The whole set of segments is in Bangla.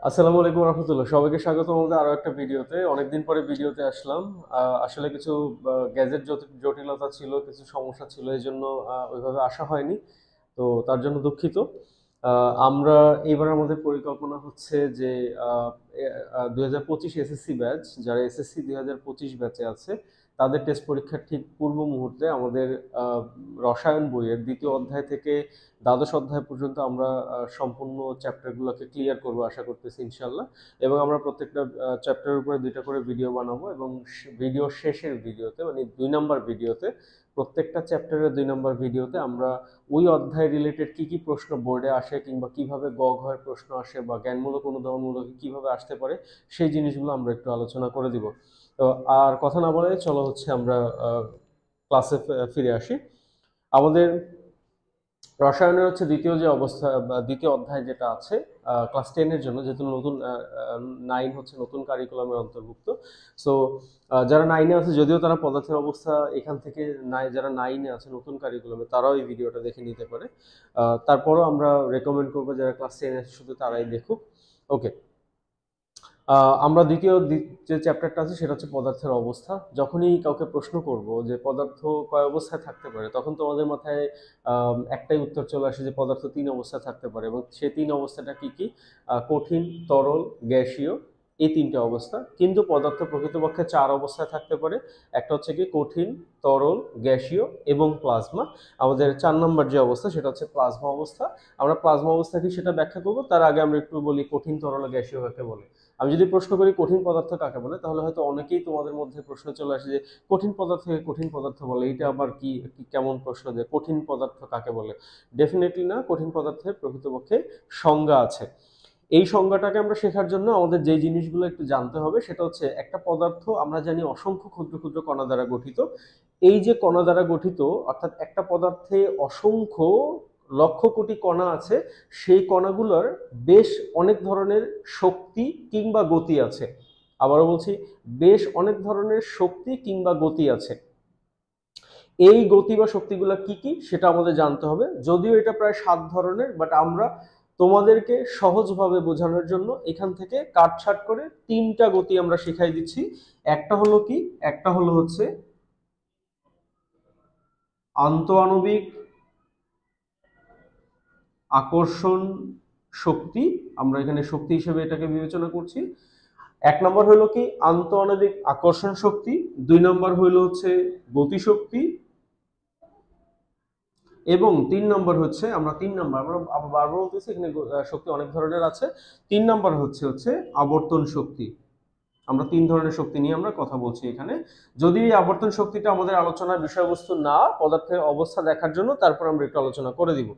আসসালামু আলাইকুম রহমতুল্লাহ, সবাইকে স্বাগত আমাদের আরো একটা ভিডিওতে। অনেকদিন পরে ভিডিওতে আসলাম। আসলে কিছু গ্যাজেট জটিলতা ছিল, কিছু সমস্যা ছিল, এই জন্য ওইভাবে আসা হয়নি। তো তার জন্য দুঃখিত। আমরা এবার আমাদের পরিকল্পনা হচ্ছে যে 2025 এসএসসি ব্যাচ, যারা এসএসসি 2025 ব্যাচে আছে, তাদের টেস্ট পরীক্ষার ঠিক পূর্ব মুহূর্তে আমাদের আহ, রসায়ন বইয়ের দ্বিতীয় অধ্যায় থেকে দ্বাদশ অধ্যায় পর্যন্ত আমরা সম্পূর্ণ চ্যাপ্টারগুলোকে ক্লিয়ার করবো আশা করতেছি ইনশাল্লাহ। এবং আমরা প্রত্যেকটা চ্যাপ্টারের উপরে দুইটা করে ভিডিও বানাবো, এবং ভিডিও শেষের ভিডিওতে, মানে 2 নম্বর ভিডিওতে, প্রত্যেকটা চ্যাপ্টারের 2 নম্বর ভিডিওতে আমরা ওই অধ্যায় রিলেটেড কি কি প্রশ্ন বোর্ডে আসে, কিংবা কিভাবে ঘয়ের প্রশ্ন আসে, বা জ্ঞানমূলক অনুধাবনমূলক কিভাবে আসতে পারে, সেই জিনিসগুলো আমরা একটু আলোচনা করে দিব। তো আর কথা না বলে চলো হচ্ছে আমরা ক্লাসে ফিরে আসি। আমাদের রসায়নের হচ্ছে দ্বিতীয় যে অবস্থা বা দ্বিতীয় অধ্যায় যেটা আছে ক্লাস 10-এর জন্য, যেহেতু নতুন 9 হচ্ছে নতুন কারিকুলামের অন্তর্ভুক্ত। সো যারা 9-এ আছে, যদিও তারা পদার্থের অবস্থা এখান থেকে নাই, যারা 9-এ আছে নতুন কারিকুলামে, তারাও এই ভিডিওটা দেখে নিতে পারে। তারপরও আমরা রেকমেন্ড করবো যারা ক্লাস 10 আছে শুধু তারাই দেখুক। ওকে, আমরা দ্বিতীয় যে চ্যাপ্টারটা আছে সেটা হচ্ছে পদার্থের অবস্থা। যখনই কাউকে প্রশ্ন করব যে পদার্থ কয় অবস্থায় থাকতে পারে, তখন তোমাদের মাথায় একটাই উত্তর চলে আসে যে পদার্থ 3 অবস্থায় থাকতে পারে, এবং সেই 3 অবস্থাটা কি কি? কঠিন, তরল, গ্যাসীয়, এই 3টে অবস্থা। কিন্তু পদার্থ প্রকৃতপক্ষে 4 অবস্থায় থাকতে পারে। একটা হচ্ছে কি কঠিন, তরল, গ্যাসীয় এবং প্লাজমা। আমাদের 4 নম্বর যে অবস্থা সেটা হচ্ছে প্লাজমা অবস্থা। আমরা প্লাজমা অবস্থা কি সেটা ব্যাখ্যা করব, তার আগে আমরা একটু বলি কঠিন, তরল, গ্যাসীয় কাকে বলে। আমি যদি প্রশ্ন করি কঠিন পদার্থ কাকে বলে, তাহলে হয়তো অনেকেই তোমাদের মধ্যে প্রশ্ন চলে আসে যে কঠিন পদার্থকে কঠিন পদার্থ বলে, এটা আবার কি কেমন প্রশ্ন, যে কঠিন পদার্থ কাকে বলে? ডেফিনেটলি না, কঠিন পদার্থের প্রকৃতপক্ষে সংজ্ঞা আছে। এই সংজ্ঞাটাকে আমরা শেখার জন্য আমাদের যে জিনিসগুলো একটু জানতে হবে সেটা হচ্ছে, একটা পদার্থ আমরা জানি অসংখ্য ক্ষুদ্র ক্ষুদ্র কণা দ্বারা গঠিত। এই যে কণা দ্বারা গঠিত, অর্থাৎ একটা পদার্থে অসংখ্য লক্ষ কোটি কণা আছে, সেই কণাগুলোর বেশ অনেক ধরনের শক্তি কিংবা গতি আছে। আবারও বলছি, বেশ অনেক ধরনের শক্তি কিংবা গতি আছে। এই গতি বা শক্তিগুলো কি কি সেটা আমাদের জানতে হবে। যদিও এটা প্রায় 7 ধরনের, বাট আমরা তোমাদেরকে সহজভাবে বোঝানোর জন্য এখান থেকে কাটছাট করে 3টা গতি আমরা শিখাই দিচ্ছি। একটা হলো কি, একটা হলো হচ্ছে আন্তঃআণবিক আকর্ষণ শক্তি। আমরা এখানে শক্তি হিসেবে এটাকে বিবেচনা করছি। 1 নম্বর হলো কি আন্তঃআণবিক আকর্ষণ শক্তি, 2 নম্বর হলো হচ্ছে গতিশক্তি, এবং 3 নম্বর হচ্ছে, আমরা 3 নম্বর, আমরা বারবার বলতেছি এখানে শক্তি অনেক ধরনের আছে। 3 নম্বর হচ্ছে আবর্তন শক্তি। আমরা 3 ধরনের শক্তি নিয়ে আমরা কথা বলছি এখানে। যদি এই আবর্তন শক্তিটা আমাদের আলোচনার বিষয়বস্তু না, পদার্থের অবস্থা দেখার জন্য তারপর আমরা একটু আলোচনা করে দিব।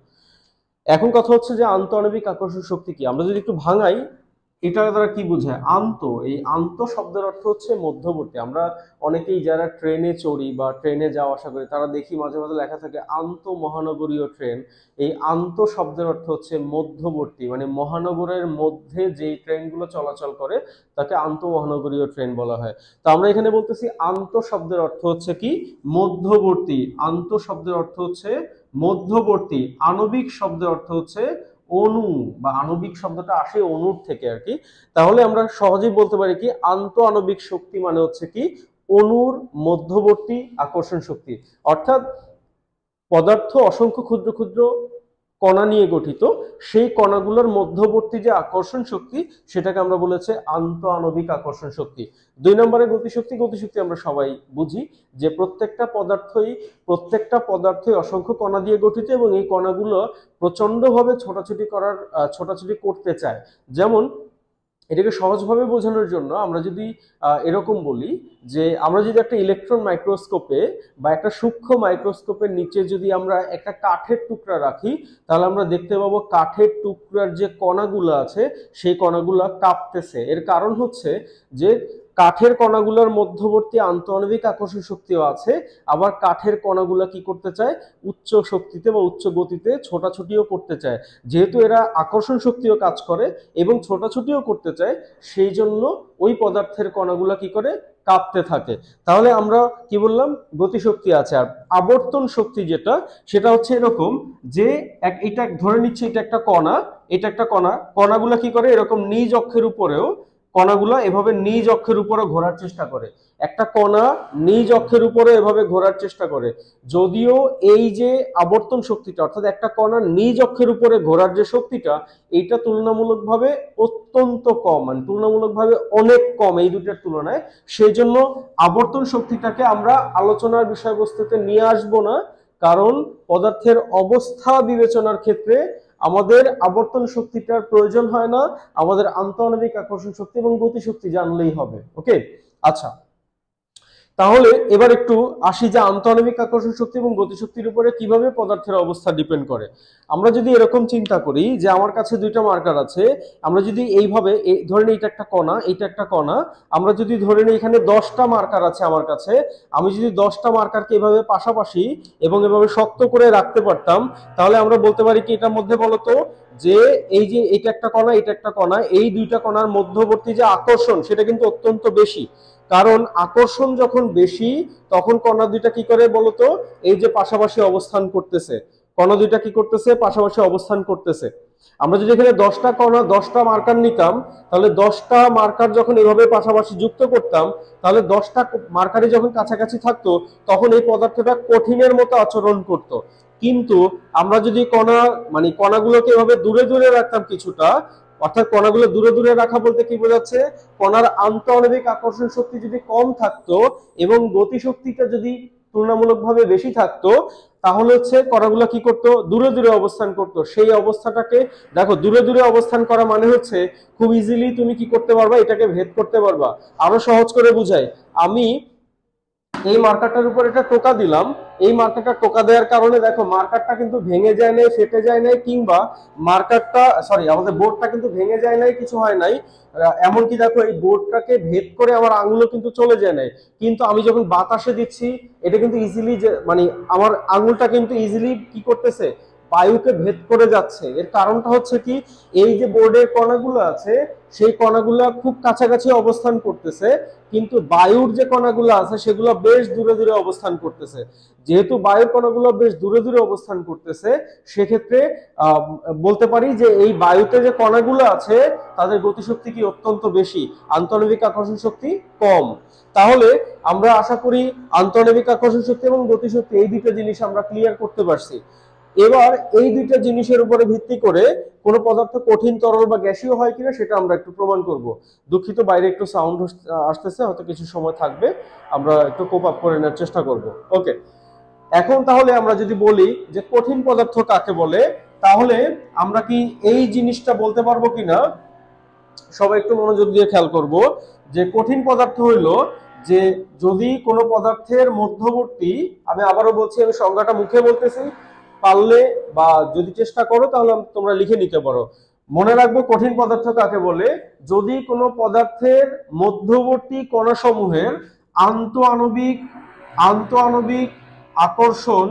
এখন কথা হচ্ছে যে আন্তঃআণবিক আকর্ষণ শক্তি কি, আমরা যদি একটু ভাঙাই, এটা দ্বারা কি বোঝায়? এই আন্ত শব্দের অর্থ হচ্ছে মধ্যবর্তী। আমরা অনেকেই যারা ট্রেনে চড়ি বা ট্রেনে যাওয়া আসা করি, তারা দেখি মাঝে মাঝে লেখা থাকে আন্ত মহানগরীয় ট্রেন। এই আন্ত শব্দের অর্থ হচ্ছে মধ্যবর্তী, মানে মহানগরের মধ্যে যেই ট্রেনগুলো চলাচল করে তাকে আন্ত মহানগরীয় ট্রেন বলা হয়। তো আমরা এখানে বলতেছি আন্ত শব্দের অর্থ হচ্ছে কি মধ্যবর্তী। আন্ত শব্দের অর্থ হচ্ছে মধ্যবর্তী। আণবিক শব্দের অর্থ হচ্ছে অণু, বা আণবিক শব্দটা আসে অণুর থেকে আর কি। তাহলে আমরা সহজেই বলতে পারি কি আন্তঃআণবিক শক্তি মানে হচ্ছে কি অণুর মধ্যবর্তী আকর্ষণ শক্তি। অর্থাৎ পদার্থ অসংখ্য ক্ষুদ্র ক্ষুদ্র কণা নিয়ে গঠিত, সেই কণাগুলোর মধ্যবর্তী যে আকর্ষণ শক্তি সেটাকে আমরা বলেছে আন্তঃআণবিক আকর্ষণ শক্তি। 2 নম্বরে গতিশক্তি। গতিশক্তি আমরা সবাই বুঝি যে প্রত্যেকটা পদার্থই অসংখ্য কণা দিয়ে গঠিত, এবং এই কণাগুলো প্রচন্ডভাবে ছোটাছুটি করতে চায়। যেমন এটাকে সহজভাবে বোঝানোর জন্য আমরা যদি এরকম বলি যে, আমরা যদি একটা ইলেকট্রন মাইক্রোস্কোপে বা একটা সূক্ষ্ম মাইক্রোস্কোপের নিচে যদি আমরা একটা কাঠের টুকরা রাখি, তাহলে আমরা দেখতে পাবো কাঠের টুকরার যে কণাগুলো আছে সেই কণাগুলো কাঁপতেছে। এর কারণ হচ্ছে যে কাঠের কণাগুলোর মধ্যবর্তী আন্তঃআণবিক আকর্ষণ শক্তিও আছে, আবার কাঠের কণাগুলো কি করতে চায়, উচ্চ শক্তিতে বা উচ্চ গতিতে ছোটাছুটিও করতে চায়। যেহেতু এরা আকর্ষণ শক্তিও কাজ করে এবং ছোটাছুটিও করতে চায়, সেই জন্য ওই পদার্থের কণাগুলা কি করে, কাঁপতে থাকে। তাহলে আমরা কি বললাম, গতিশক্তি আছে। আর আবর্তন শক্তি যেটা, সেটা হচ্ছে এরকম যে এটা ধরে নিচ্ছে এটা একটা কণা, এটা একটা কণা, কণাগুলো কি করে এরকম নিজ অক্ষের উপরেও, কণাগুলো এভাবে নিজ অক্ষের উপরে ঘোরার চেষ্টা করে। একটা কণা নিজ অক্ষের উপরে এভাবে ঘোরার চেষ্টা করে, যদিও এই যে আবর্তন শক্তিটা অর্থাৎ একটা কণা নিজ অক্ষের উপরে ঘোরার যে শক্তিটা, এইটা তুলনামূলকভাবে অত্যন্ত কম, মানে তুলনামূলকভাবে অনেক কম এই দুটার তুলনায়। সেই জন্য আবর্তন শক্তিটাকে আমরা আলোচনার বিষয়বস্তুতে নিয়ে আসব না, কারণ পদার্থের অবস্থা বিবেচনার ক্ষেত্রে আমাদের আবর্তন শক্তিটার প্রয়োজন হয় না, আমাদের আন্তঃআণবিক আকর্ষণ শক্তি এবং গতিশক্তি জানলেই হবে। ওকে, আচ্ছা, তাহলে এবার একটু আসি যে আন্তঃআণবিক আকর্ষণ শক্তি এবং গতিশক্তির উপরে কিভাবে পদার্থের অবস্থা ডিপেন্ড করে। আমরা যদি এরকম চিন্তা করি যে আমার কাছে দুইটা মার্কার আছে, আমরা যদি এইভাবে ধরে নিই এটা একটা কণা, এটা একটা কণা, আমরা যদি ধরে নিই এখানে 10টা মার্কার আছে আমার কাছে, আমি যদি 10টা মার্কারকে এভাবে পাশাপাশি এবং এভাবে শক্ত করে রাখতে পারতাম, তাহলে আমরা বলতে পারি কি এটার মধ্যে বলতো যে এই যে এটা একটা কণা, এটা একটা কণা, এই দুইটা কণার মধ্যবর্তী যে আকর্ষণ সেটা কিন্তু অত্যন্ত বেশি। কারণ আকর্ষণ যখন বেশি তখন কণা দুইটা কি করে বলতো, এই যে পাশাপাশি অবস্থান করতেছে, কণা দুইটা কি করতেছে, পাশাপাশি অবস্থান করতেছে। আমরা যদি এখানে 10টা কণা 10টা মার্কার নিতাম, তাহলে 10টা মার্কার যখন এভাবে পাশাপাশি যুক্ত করতাম, তাহলে 10টা মার্কারই যখন কাছাকাছি থাকতো তখন এই পদার্থটা কঠিনের মতো আচরণ করত। কিন্তু আমরা যদি কণা মানে কণাগুলোকে এভাবে দূরে দূরে রাখতাম কিছুটা, অর্থাৎ কণাগুলো দূরে দূরে রাখা বলতে কি বোঝাচ্ছে, কণার আন্তঃআণবিক আকর্ষণ শক্তি যদি কম থাকতো এবং গতি শক্তিটা যদি তুলনামূলকভাবে বেশি থাকতো, তাহলে হচ্ছে কণাগুলো কি করতো, দূরে দূরে অবস্থান করতো। সেই অবস্থাটাকে দেখো, দূরে দূরে অবস্থান করা মানে হচ্ছে খুব ইজিলি তুমি কি করতে পারবা, এটাকে ভেদ করতে পারবা। আরো সহজ করে বুঝাই, আমি এই মার্কারটার উপর এটা টোকা দিলাম, এই মার্কারটা টোকা দেওয়ার কারণে দেখো মার্কারটা কিন্তু ভেঙে যায় নাই, ফেটে যায় নাই, কিংবা মার্কারটা আমাদের বোর্ডটা কিন্তু ভেঙে যায় নাই, কিছু হয় নাই। এমনকি দেখো এই বোর্ডটাকে ভেদ করে আমার আঙুলও কিন্তু চলে যায় নাই। কিন্তু আমি যখন বাতাসে দিচ্ছি এটা কিন্তু ইজিলি মানে আমার আঙুলটা কিন্তু ইজিলি কি করতেছে, বায়ুকে ভেদ করে যাচ্ছে। এর কারণটা হচ্ছে কি, এই যে বোর্ডের কণাগুলো আছে সেই কণাগুলো খুব কাছাকাছি অবস্থান করতেছে, কিন্তু বায়ুর যে কণাগুলো আছে সেগুলো বেশ দূরে দূরে অবস্থান করতেছে। যেহেতু বায়ুর কণাগুলো বেশ দূরে দূরে অবস্থান করতেছে, সেক্ষেত্রে বলতে পারি যে এই বায়ুতে যে কণাগুলো আছে তাদের গতিশক্তি কি অত্যন্ত বেশি, আন্তঃআণবিক আকর্ষণ শক্তি কম। তাহলে আমরা আশা করি আন্তঃআণবিক আকর্ষণ শক্তি এবং গতিশক্তি এই দুটো জিনিস আমরা ক্লিয়ার করতে পারছি। এবার এই দুইটা জিনিসের উপরে ভিত্তি করে কোন পদার্থ কঠিন, তরল বা গ্যাসীয় হয় কিনা সেটা আমরা একটু প্রমাণ করব। দুঃখিত, বাইরে একটু সাউন্ড আসতেছে, হয়তো কিছু সময় থাকবে, আমরা একটু কোপ আপ করে নেওয়ার চেষ্টা করব। ওকে, এখন তাহলে আমরা যদি বলি যে কঠিন পদার্থ কাকে বলে, তাহলে আমরা কি এই জিনিসটা বলতে পারবো কিনা, সবাই একটু মনোযোগ দিয়ে খেয়াল করব যে কঠিন পদার্থ হইল যে যদি কোনো পদার্থের মধ্যবর্তী, আমি আবারও বলছি, আমি সংজ্ঞাটা মুখে বলতেছি, পারলে বা যদি চেষ্টা করো তাহলে তোমরা লিখে নিতে পারো। মনে রাখবো কঠিন পদার্থ কাকে বলে, যদি কোনো পদার্থের মধ্যবর্তী কণাসমূহের আন্তঃআণবিক আন্তঃআণবিক আকর্ষণ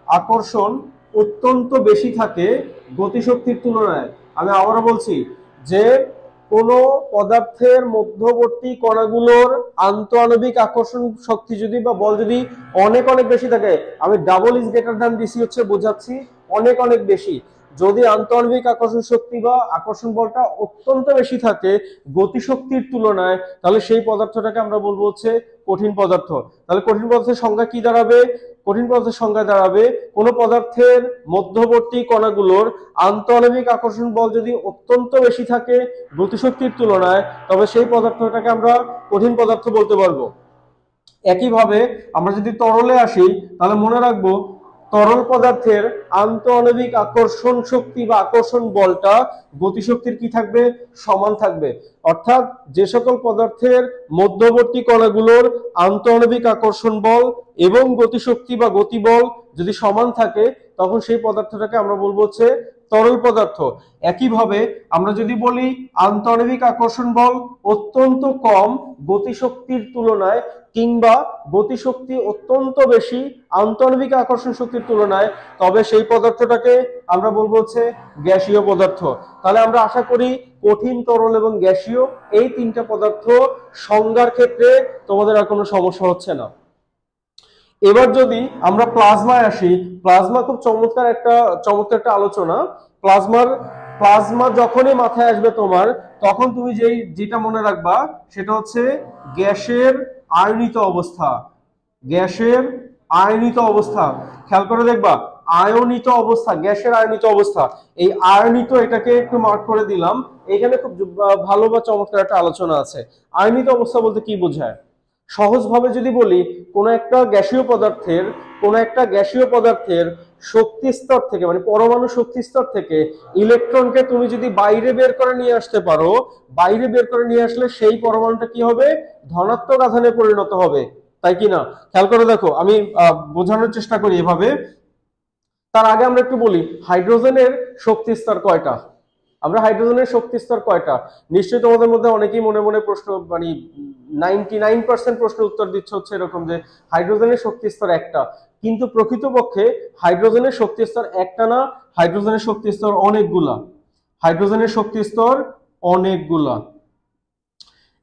আকর্ষণ অত্যন্ত বেশি থাকে গতিশক্তির তুলনায়। আমি আবারও বলছি যে কোনো পদার্থের মধ্যবর্তী কণাগুলোর আন্তঃআণবিক আকর্ষণ শক্তি যদি বা বল যদি অনেক অনেক বেশি থাকে, আমি ডাবল ইজ গ্রেটার দ্যান দিছি হচ্ছে বোঝাচ্ছি অনেক অনেক বেশি। যদি আন্তঃআণবিক আকর্ষণ শক্তি বা আকর্ষণ বলটা অত্যন্ত বেশি থাকে গতিশক্তির তুলনায়, তাহলে সেই পদার্থটাকে আমরা বলবো হচ্ছে কঠিন পদার্থ। তাহলে কঠিন পদার্থের সংজ্ঞা কি দাঁড়াবে, কঠিন পদার্থের সংজ্ঞা দাঁড়াবে কোন পদার্থের মধ্যবর্তী কণাগুলোর আন্তঃআণবিক আকর্ষণ বল যদি অত্যন্ত বেশি থাকে গতিশক্তির তুলনায়, তবে সেই পদার্থটাকে আমরা কঠিন পদার্থ বলতে পারবো। একইভাবে আমরা যদি তরলে আসি, তাহলে মনে রাখবো তরল পদার্থের আন্তঃআণবিক আকর্ষণ শক্তি বা আকর্ষণ বলটা গতিশক্তির কি থাকবে, সমান থাকবে। অর্থাৎ যে সকল পদার্থের মধ্যবর্তী কণাগুলোর আন্তঃআণবিক আকর্ষণ বল এবং গতিশক্তি বা গতিবল যদি সমান থাকে, তখন সেই পদার্থটাকে আমরা বলবো হচ্ছে তরল পদার্থ। একইভাবে আমরা যদি বলি আন্তঃআণবিক আকর্ষণ বল অত্যন্ত কম গতিশক্তির তুলনায়, কিংবা গতিশক্তি অত্যন্ত বেশি আন্তঃআণবিক আকর্ষণ শক্তির তুলনায়, তবে সেই পদার্থটাকে আমরা বলবো হচ্ছে গ্যাসীয় পদার্থ। তাহলে আমরা আশা করি কঠিন, তরল এবং গ্যাসীয় এই তিনটা পদার্থ সংজ্ঞার ক্ষেত্রে তোমাদের আর কোনো সমস্যা হচ্ছে না। এবার যদি আমরা প্লাজমায় আসি, প্লাজমা খুব চমৎকার একটা আলোচনা। প্লাজমা যখনই মাথায় আসবে তোমার, তখন তুমি যেটা মনে রাখবা সেটা হচ্ছে গ্যাসের আয়নিত অবস্থা। গ্যাসের আয়নিত অবস্থা, খেয়াল করে দেখবা, আয়নিত অবস্থা, গ্যাসের আয়নিত অবস্থা। এই আয়নিত, এটাকে একটু মার্ক করে দিলাম। এখানে খুব ভালো বা চমৎকার একটা আলোচনা আছে। আয়নিত অবস্থা বলতে কি বোঝায়? সহজভাবে যদি বলি, কোন একটা গ্যাসীয় পদার্থের শক্তি স্তর থেকে, মানে পরমাণু শক্তি স্তর থেকে ইলেকট্রনকে তুমি যদি বাইরে বের করে নিয়ে আসতে পারো, বাইরে বের করে নিয়ে আসলে সেই পরমাণুটা কি হবে? ধনাত্মক আধানে পরিণত হবে, তাই কি না? খেয়াল করে দেখো, আমি বোঝানোর চেষ্টা করি এভাবে। তার আগে আমরা একটু বলি, হাইড্রোজেনের শক্তি স্তর কয়টা? হাইড্রোজেনের শক্তি স্তর কয়টা? নিশ্চয়ই তোমাদের মধ্যে অনেকেই মনে মনে প্রশ্ন, মানে 99% প্রশ্নের উত্তর দিচ্ছে হচ্ছে এরকম যে হাইড্রোজেনের শক্তি স্তর একটা। কিন্তু প্রকৃতপক্ষে হাইড্রোজেনের শক্তি স্তর একটা না, হাইড্রোজেনের শক্তি স্তর অনেকগুলা। হাইড্রোজেনের শক্তি স্তর অনেকগুলা।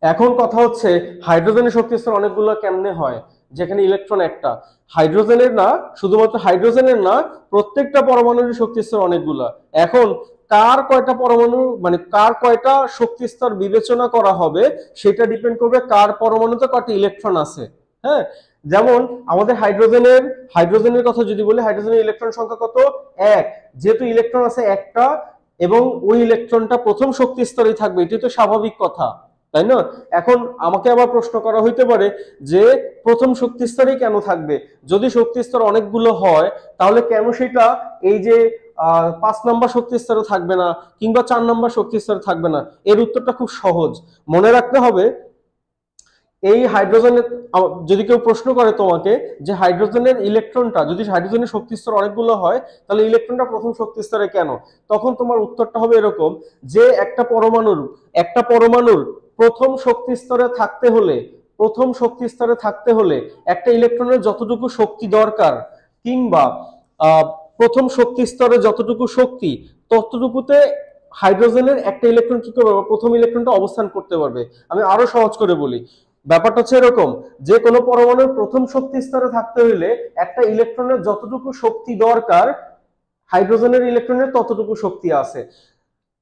এখন কথা হচ্ছে, হাইড্রোজেনের শক্তি স্তর অনেকগুলো কেমনে হয়, যেখানে ইলেকট্রন একটা? হাইড্রোজেনের না, শুধুমাত্র হাইড্রোজেনের না, প্রত্যেকটা পরমাণুর শক্তি স্তর অনেকগুলা। এখন কার কয়টা পরমাণু, মানে কার কয়টা শক্তি স্তর বিবেচনা করা হবে, সেটা ডিপেন্ড করবে কার পরমাণুতে কয়টা ইলেকট্রন আছে। হ্যাঁ, যেমন আমাদের হাইড্রোজেনের কথা যদি বলি, হাইড্রোজেনের ইলেকট্রন সংখ্যা কত? এক। যেহেতু ইলেকট্রন আছে একটা, এবং ওই ইলেকট্রনটা প্রথম শক্তি স্তরেই থাকবে, এটি তো স্বাভাবিক কথা, তাই না? এখন আমাকে আবার প্রশ্ন করা হইতে পারে যে প্রথম শক্তি স্তরেই কেন থাকবে? যদি শক্তি স্তর অনেকগুলো হয়, তাহলে কেন সেটা এই যে 5 নম্বর শক্তি স্তরে থাকবে না, কিংবা 4 নম্বর শক্তি স্তরে থাকবে না? এর উত্তরটা খুব সহজ, মনে রাখতে হবে। এই হাইড্রোজেনের, যদি কেউ প্রশ্ন করে তোমাকে যে হাইড্রোজেনের শক্তি স্তর অনেকগুলো হয়, তাহলে ইলেকট্রনটা প্রথম শক্তি স্তরে কেন, তখন তোমার উত্তরটা হবে এরকম যে একটা পরমাণুর প্রথম শক্তি স্তরে থাকতে হলে একটা ইলেকট্রনের যতটুকু শক্তি দরকার, কিংবা প্রথম শক্তি স্তরে যতটুকু শক্তি, ততটুকুতে হাইড্রোজেনের একটা ইলেকট্রন কি করবে? প্রথম ইলেকট্রনটা অবস্থান করতে পারবে। আমি আরো সহজ করে বলি, ব্যাপারটা হচ্ছে এরকম যে কোনো পরমাণুর প্রথম শক্তি স্তরে থাকতে হলে একটা ইলেকট্রনের যতটুকু শক্তি দরকার, হাইড্রোজেনের ইলেকট্রনের ততটুকু শক্তি আছে।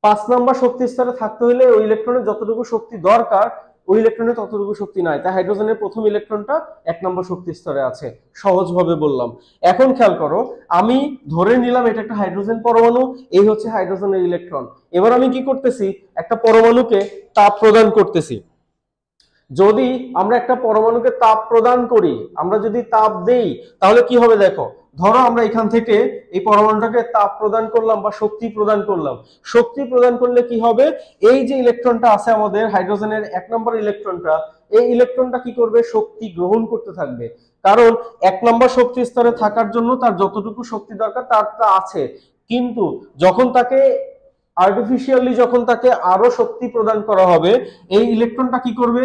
5 নম্বর শক্তি স্তরে থাকতে হলে ওই ইলেকট্রনের যতটুকু শক্তি দরকার, ওই ইলেকট্রনের ততটুকু শক্তি নাই, তাই হাইড্রোজেনের প্রথম ইলেকট্রনটা 1 নম্বর শক্তি স্তরে আছে। সহজভাবে বললাম। এখন খেয়াল করো, আমি ধরে নিলাম এটা একটা হাইড্রোজেন পরমাণু, এই হচ্ছে হাইড্রোজেনের ইলেকট্রন। এবার আমি কি করতেছি? একটা পরমাণুকে তাপ প্রদান করতেছি। যদি আমরা একটা পরমাণুকে তাপ প্রদান করি, আমরা যদি তাপ দেই, তাহলে কি হবে দেখো। ধরো আমরা এখান থেকে এই পরমাণুটাকে তাপ প্রদান করলাম বা শক্তি প্রদান করলাম। শক্তি প্রদান করলে কি হবে? এই যে ইলেকট্রনটা আছে আমাদের হাইড্রোজেনের 1 নম্বর ইলেকট্রনটা, এই ইলেকট্রনটা কি করবে? শক্তি গ্রহণ করতে থাকবে। কারণ 1 নম্বর শক্তি স্তরে থাকার জন্য তার যতটুকু শক্তি দরকার তার আছে। কিন্তু যখন তাকে আরো শক্তি প্রদান করা হবে, এই ইলেকট্রনটা কি করবে?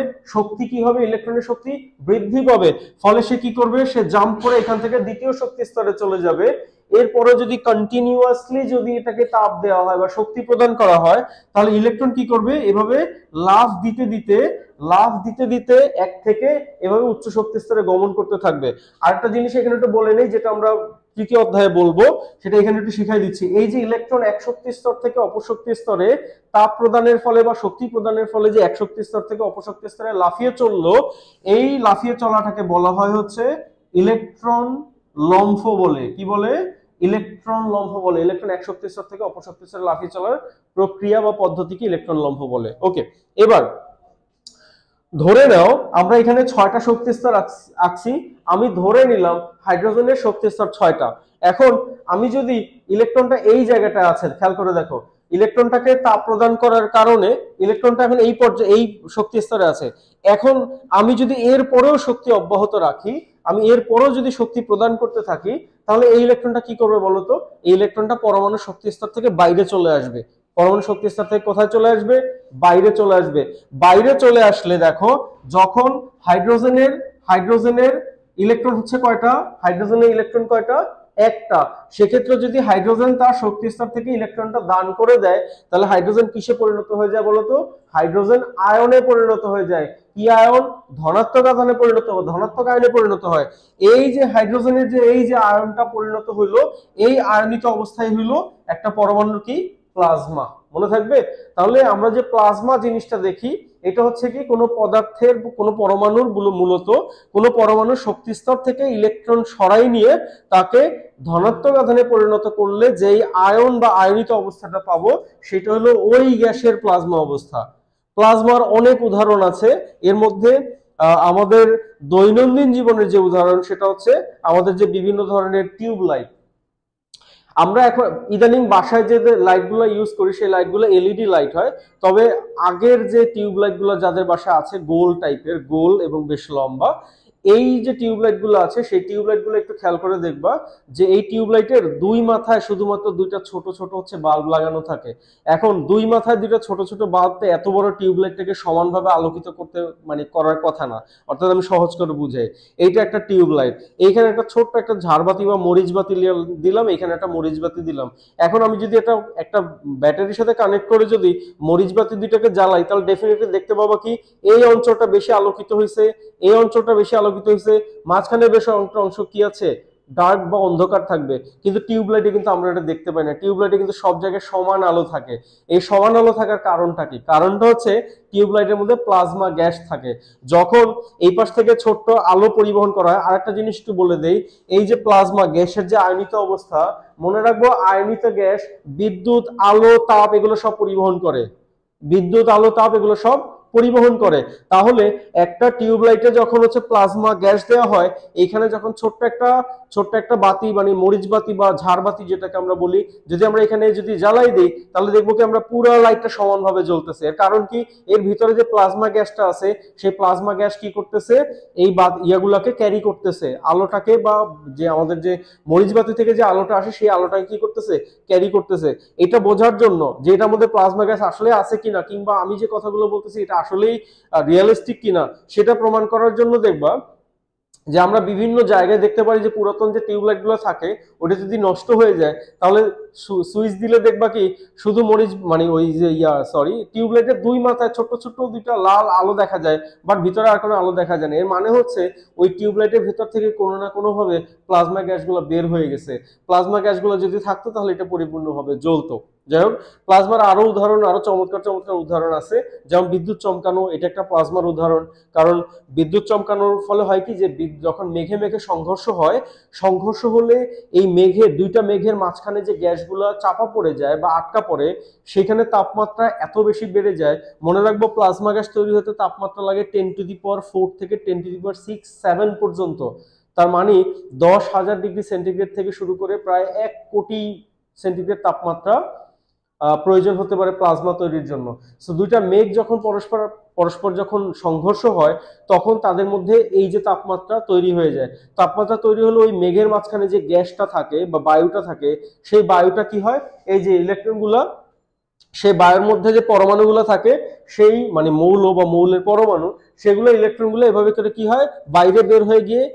ইলেকট্রনের শক্তি বৃদ্ধি পাবে। ফলে সে কি করবে? সে জাম্প করে এখান থেকে দ্বিতীয় শক্তি স্তরে চলে যাবে। এরপরে যদি কন্টিনিউয়াসলি যদি এটাকে তাপ দেওয়া হয় বা শক্তি প্রদান করা হয়, তাহলে ইলেকট্রন কি করবে? এভাবে লাফ দিতে দিতে এক থেকে এভাবে উচ্চ শক্তি স্তরে গমন করতে থাকবে। আরেকটা জিনিস এখানে একটু বলে নেই, যেটা আমরা তৃতীয় অধ্যায়ে বলবো, সেটা এখানে একটু শিখাই দিচ্ছি। এই যে ইলেকট্রন এক শক্তি স্তর থেকে অপশক্তি স্তরে তাপ প্রদানের ফলে বা শক্তি প্রদানের ফলে যে এক শক্তি স্তর থেকে অপশক্তি স্তরে লাফিয়ে চললো, এই লাফিয়ে চলাটাকে বলা হয় হচ্ছে ইলেকট্রন লম্ফ বলে। কি বলে? ইলেকট্রন লম্ফ বলে। ইলেকট্রন এক শক্তি স্তর থেকে অপশক্তি স্তরে লাফিয়ে চলার প্রক্রিয়া বা পদ্ধতিকে ইলেকট্রন লম্ফ বলে। ওকে, এবার ধরে নাও আমরা এখানে 6টা শক্তি স্তর আঁকছি। আমি ধরে নিলাম হাইড্রোজেনের শক্তি স্তর 6টা। এখন আমি যদি ইলেকট্রনটা এই জায়গাটা আছে, খেয়াল করে দেখো, ইলেকট্রনটাকে তাপ প্রদান করার কারণে ইলেকট্রনটা এখন এই শক্তি স্তরে আছে। এখন আমি যদি এর পরেও শক্তি অব্যাহত রাখি, আমি এর পরেও যদি শক্তি প্রদান করতে থাকি, তাহলে এই ইলেকট্রনটা কি করবে বলতো? এই ইলেকট্রনটা পরমাণু শক্তি স্তর থেকে বাইরে চলে আসবে। পরমাণু শক্তি স্তর থেকে কোথায় চলে আসবে? বাইরে চলে আসবে। বাইরে চলে আসলে দেখো, যখন হাইড্রোজেনের ইলেকট্রন হচ্ছে কয়টা? হাইড্রোজেনের ইলেকট্রন কয়টা? একটা। সেক্ষেত্রে যদি হাইড্রোজেন তার শক্তি স্তর থেকে ইলেকট্রনটা দান করে দেয়, তাহলে হাইড্রোজেন কিসে পরিণত হয়ে যায় বলতো? হাইড্রোজেন আয়নে পরিণত হয়ে যায়। কি আয়ন? ধনাত্মক আয়নে পরিণত হয়, ধনাত্মক আয়নে পরিণত হয়। এই যে হাইড্রোজেনের যে এই যে আয়নটা পরিণত হইলো, এই আয়নিত অবস্থায় হইলো একটা পরমাণুর কি? প্লাজমা। মনে থাকবে? তাহলে আমরা যে প্লাজমা জিনিসটা দেখি, এটা হচ্ছে কি কোনো পদার্থের কোনো পরমাণুর মূলত কোনো পরমাণুর শক্তি স্তর থেকে ইলেকট্রন সরাই নিয়ে তাকে ধনাত্মক আধানে পরিণত করলে যেই আয়ন বা আয়নিত অবস্থাটা পাবো, সেটা হলো ওই গ্যাসের প্লাজমা অবস্থা। প্লাজমার অনেক উদাহরণ আছে। এর মধ্যে আমাদের দৈনন্দিন জীবনের যে উদাহরণ, সেটা হচ্ছে আমাদের যে বিভিন্ন ধরনের টিউব লাইট। আমরা এখন ইদানিং বাসায় যে লাইটগুলো ইউজ করি, সেই লাইটগুলো এলইডি লাইট হয়। তবে আগের যে টিউব লাইটগুলো যাদের বাসায় আছে, গোল টাইপের, গোল এবং বেশ লম্বা, এই যে টিউব লাইটগুলো আছে, সেই টিউব লাইটগুলো একটু খেয়াল করে দেখবা যে এই টিউব লাইটের দুই মাথায় শুধুমাত্র দুইটা ছোট ছোট হচ্ছে বাল্ব লাগানো থাকে। এখন দুই মাথায় দুইটা ছোট ছোট বাল্বতে এত বড় টিউব লাইটটাকে সমানভাবে আলোকিত করতে মানে করার কথা না। অর্থাৎ আমি সহজ করে বুঝাই, এইটা একটা টিউব লাইট, এইখানে একটা ছোট্ট একটা ঝাড়বাতি বা মরিচ বাতি দিলাম, এখানে একটা মরিচ বাতি দিলাম। এখন আমি যদি এটা একটা ব্যাটারির সাথে কানেক্ট করে যদি মরিচ বাতি দুইটাকে জ্বালাই, তাহলে ডেফিনেটলি দেখতে পাবো কি এই অঞ্চলটা বেশি আলোকিত হয়েছে, এই অঞ্চলটা বেশি আলোকিত হয়েছে, মাঝখানে বেশ অংশ কি আছে? ডার্ক বা অন্ধকার থাকবে। কিন্তু টিউবলাইটে কিন্তু আমরা এটা দেখতে পাই না। টিউবলাইটে কিন্তু সব জায়গায় সমান আলো থাকে। এই সমান আলো থাকার কারণটা কি? কারণটা হচ্ছে টিউবলাইটের মধ্যে প্লাজমা গ্যাস থাকে। যখন এই পাশ থেকে ছোট্ট আলো পরিবহন করা হয়, আরেকটা জিনিস একটু বলে দেই, এই যে প্লাজমা গ্যাসের যে আয়নিত অবস্থা, মনে রাখবো আয়নিত গ্যাস বিদ্যুৎ, আলো, তাপ এগুলো সব পরিবহন করে। বিদ্যুৎ, আলো, তাপ এগুলো সব পরিবহন করে। তাহলে একটা টিউবলাইটে যখন হচ্ছে প্লাজমা গ্যাস দেওয়া হয়, এখানে যখন ছোট্ট একটা বাতি মানে মরিচ বাতি বা ঝাড়বাতি যেটাকে আমরা বলি, যদি আমরা এখানে যদি জ্বালাই দিই, তাহলে দেখবো কি আমরা পুরো লাইটটা সমানভাবে জ্বলতেছে। এর কারণ কি? এর ভিতরে যে প্লাজমা গ্যাসটা আছে, সেই প্লাজমা গ্যাস কি করতেছে? এই ইয়াগুলাকে ক্যারি করতেছে, আলোটাকে, বা যে আমাদের যে মরিচ বাতি থেকে যে আলোটা আসে, সেই আলোটাকে কি করতেছে? ক্যারি করতেছে। এটা বোঝার জন্য যে এটার মধ্যে প্লাজমা গ্যাস আসলে আছে কিনা, কিংবা আমি যে কথাগুলো বলতেছি এটা আসলেই রিয়েলিস্টিক কিনা, সেটা প্রমাণ করার জন্য দেখবা যে আমরা বিভিন্ন জায়গায় দেখতে পারি যে পুরাতন যে টিউবলাইট গুলো থাকে, ওটা যদি নষ্ট হয়ে যায়, তাহলে সুইচ দিলে দেখবা কি শুধু মরিচ মানে ওই যে টিউবলাইটের দুই মাথায় ছোট্ট ছোট্ট দুইটা লাল আলো দেখা যায়, বাট ভিতরে আর কোনো আলো দেখা যায় না। এর মানে হচ্ছে ওই টিউবলাইটের ভিতর থেকে কোনো না কোনো ভাবে প্লাজমা গ্যাসগুলো বের হয়ে গেছে। প্লাজমা গ্যাসগুলো যদি থাকতো, তাহলে এটা পরিপূর্ণভাবে জ্বলতো। যাই হোক, প্লাজমার আরো উদাহরণ, আরো চমৎকার চমৎকার উদাহরণ আছে। যেমন বিদ্যুৎ চমকানো, এটা একটা প্লাজমার উদাহরণ। কারণ বিদ্যুৎ চমকানোর ফলে হয় কি, যে যখন মেঘে মেঘে সংঘর্ষ হয়, সংঘর্ষ হলে এই দুইটা মেঘের মাঝখানে যে গ্যাসগুলো চাপা পড়ে যায় বা আটকা পড়ে, সেখানে তাপমাত্রা এত বেশি বেড়ে যায়। মনে রাখবো প্লাজমা গ্যাস তৈরি হতে তাপমাত্রা লাগে 10⁴ থেকে 10⁶ 7 পর্যন্ত। তার মানে 10,000 ডিগ্রি সেন্টিগ্রেড থেকে শুরু করে প্রায় 1 কোটি সেন্টিগ্রেড তাপমাত্রা প্রয়োজন হতে পারে প্লাজমা তৈরির জন্য। সো দুইটা মেঘ যখন পরস্পর যখন সংঘর্ষ হয়, তখন তাদের মধ্যে এই যে তাপমাত্রা তৈরি হয়ে যায়। তাপমাত্রা তৈরি হলে ওই মেঘের মাঝখানে যে গ্যাসটা থাকে বা বায়ুটা থাকে, সেই বায়ুটা কি হয়, এই যে ইলেকট্রনগুলা, সেই বায়ুর মধ্যে যে পরমাণুগুলো থাকে, সেই মানে মৌল বা মৌলের পরমাণু, সেগুলো ইলেকট্রনগুলো এভাবে করে কি হয়, বাইরে বের হয়ে গিয়ে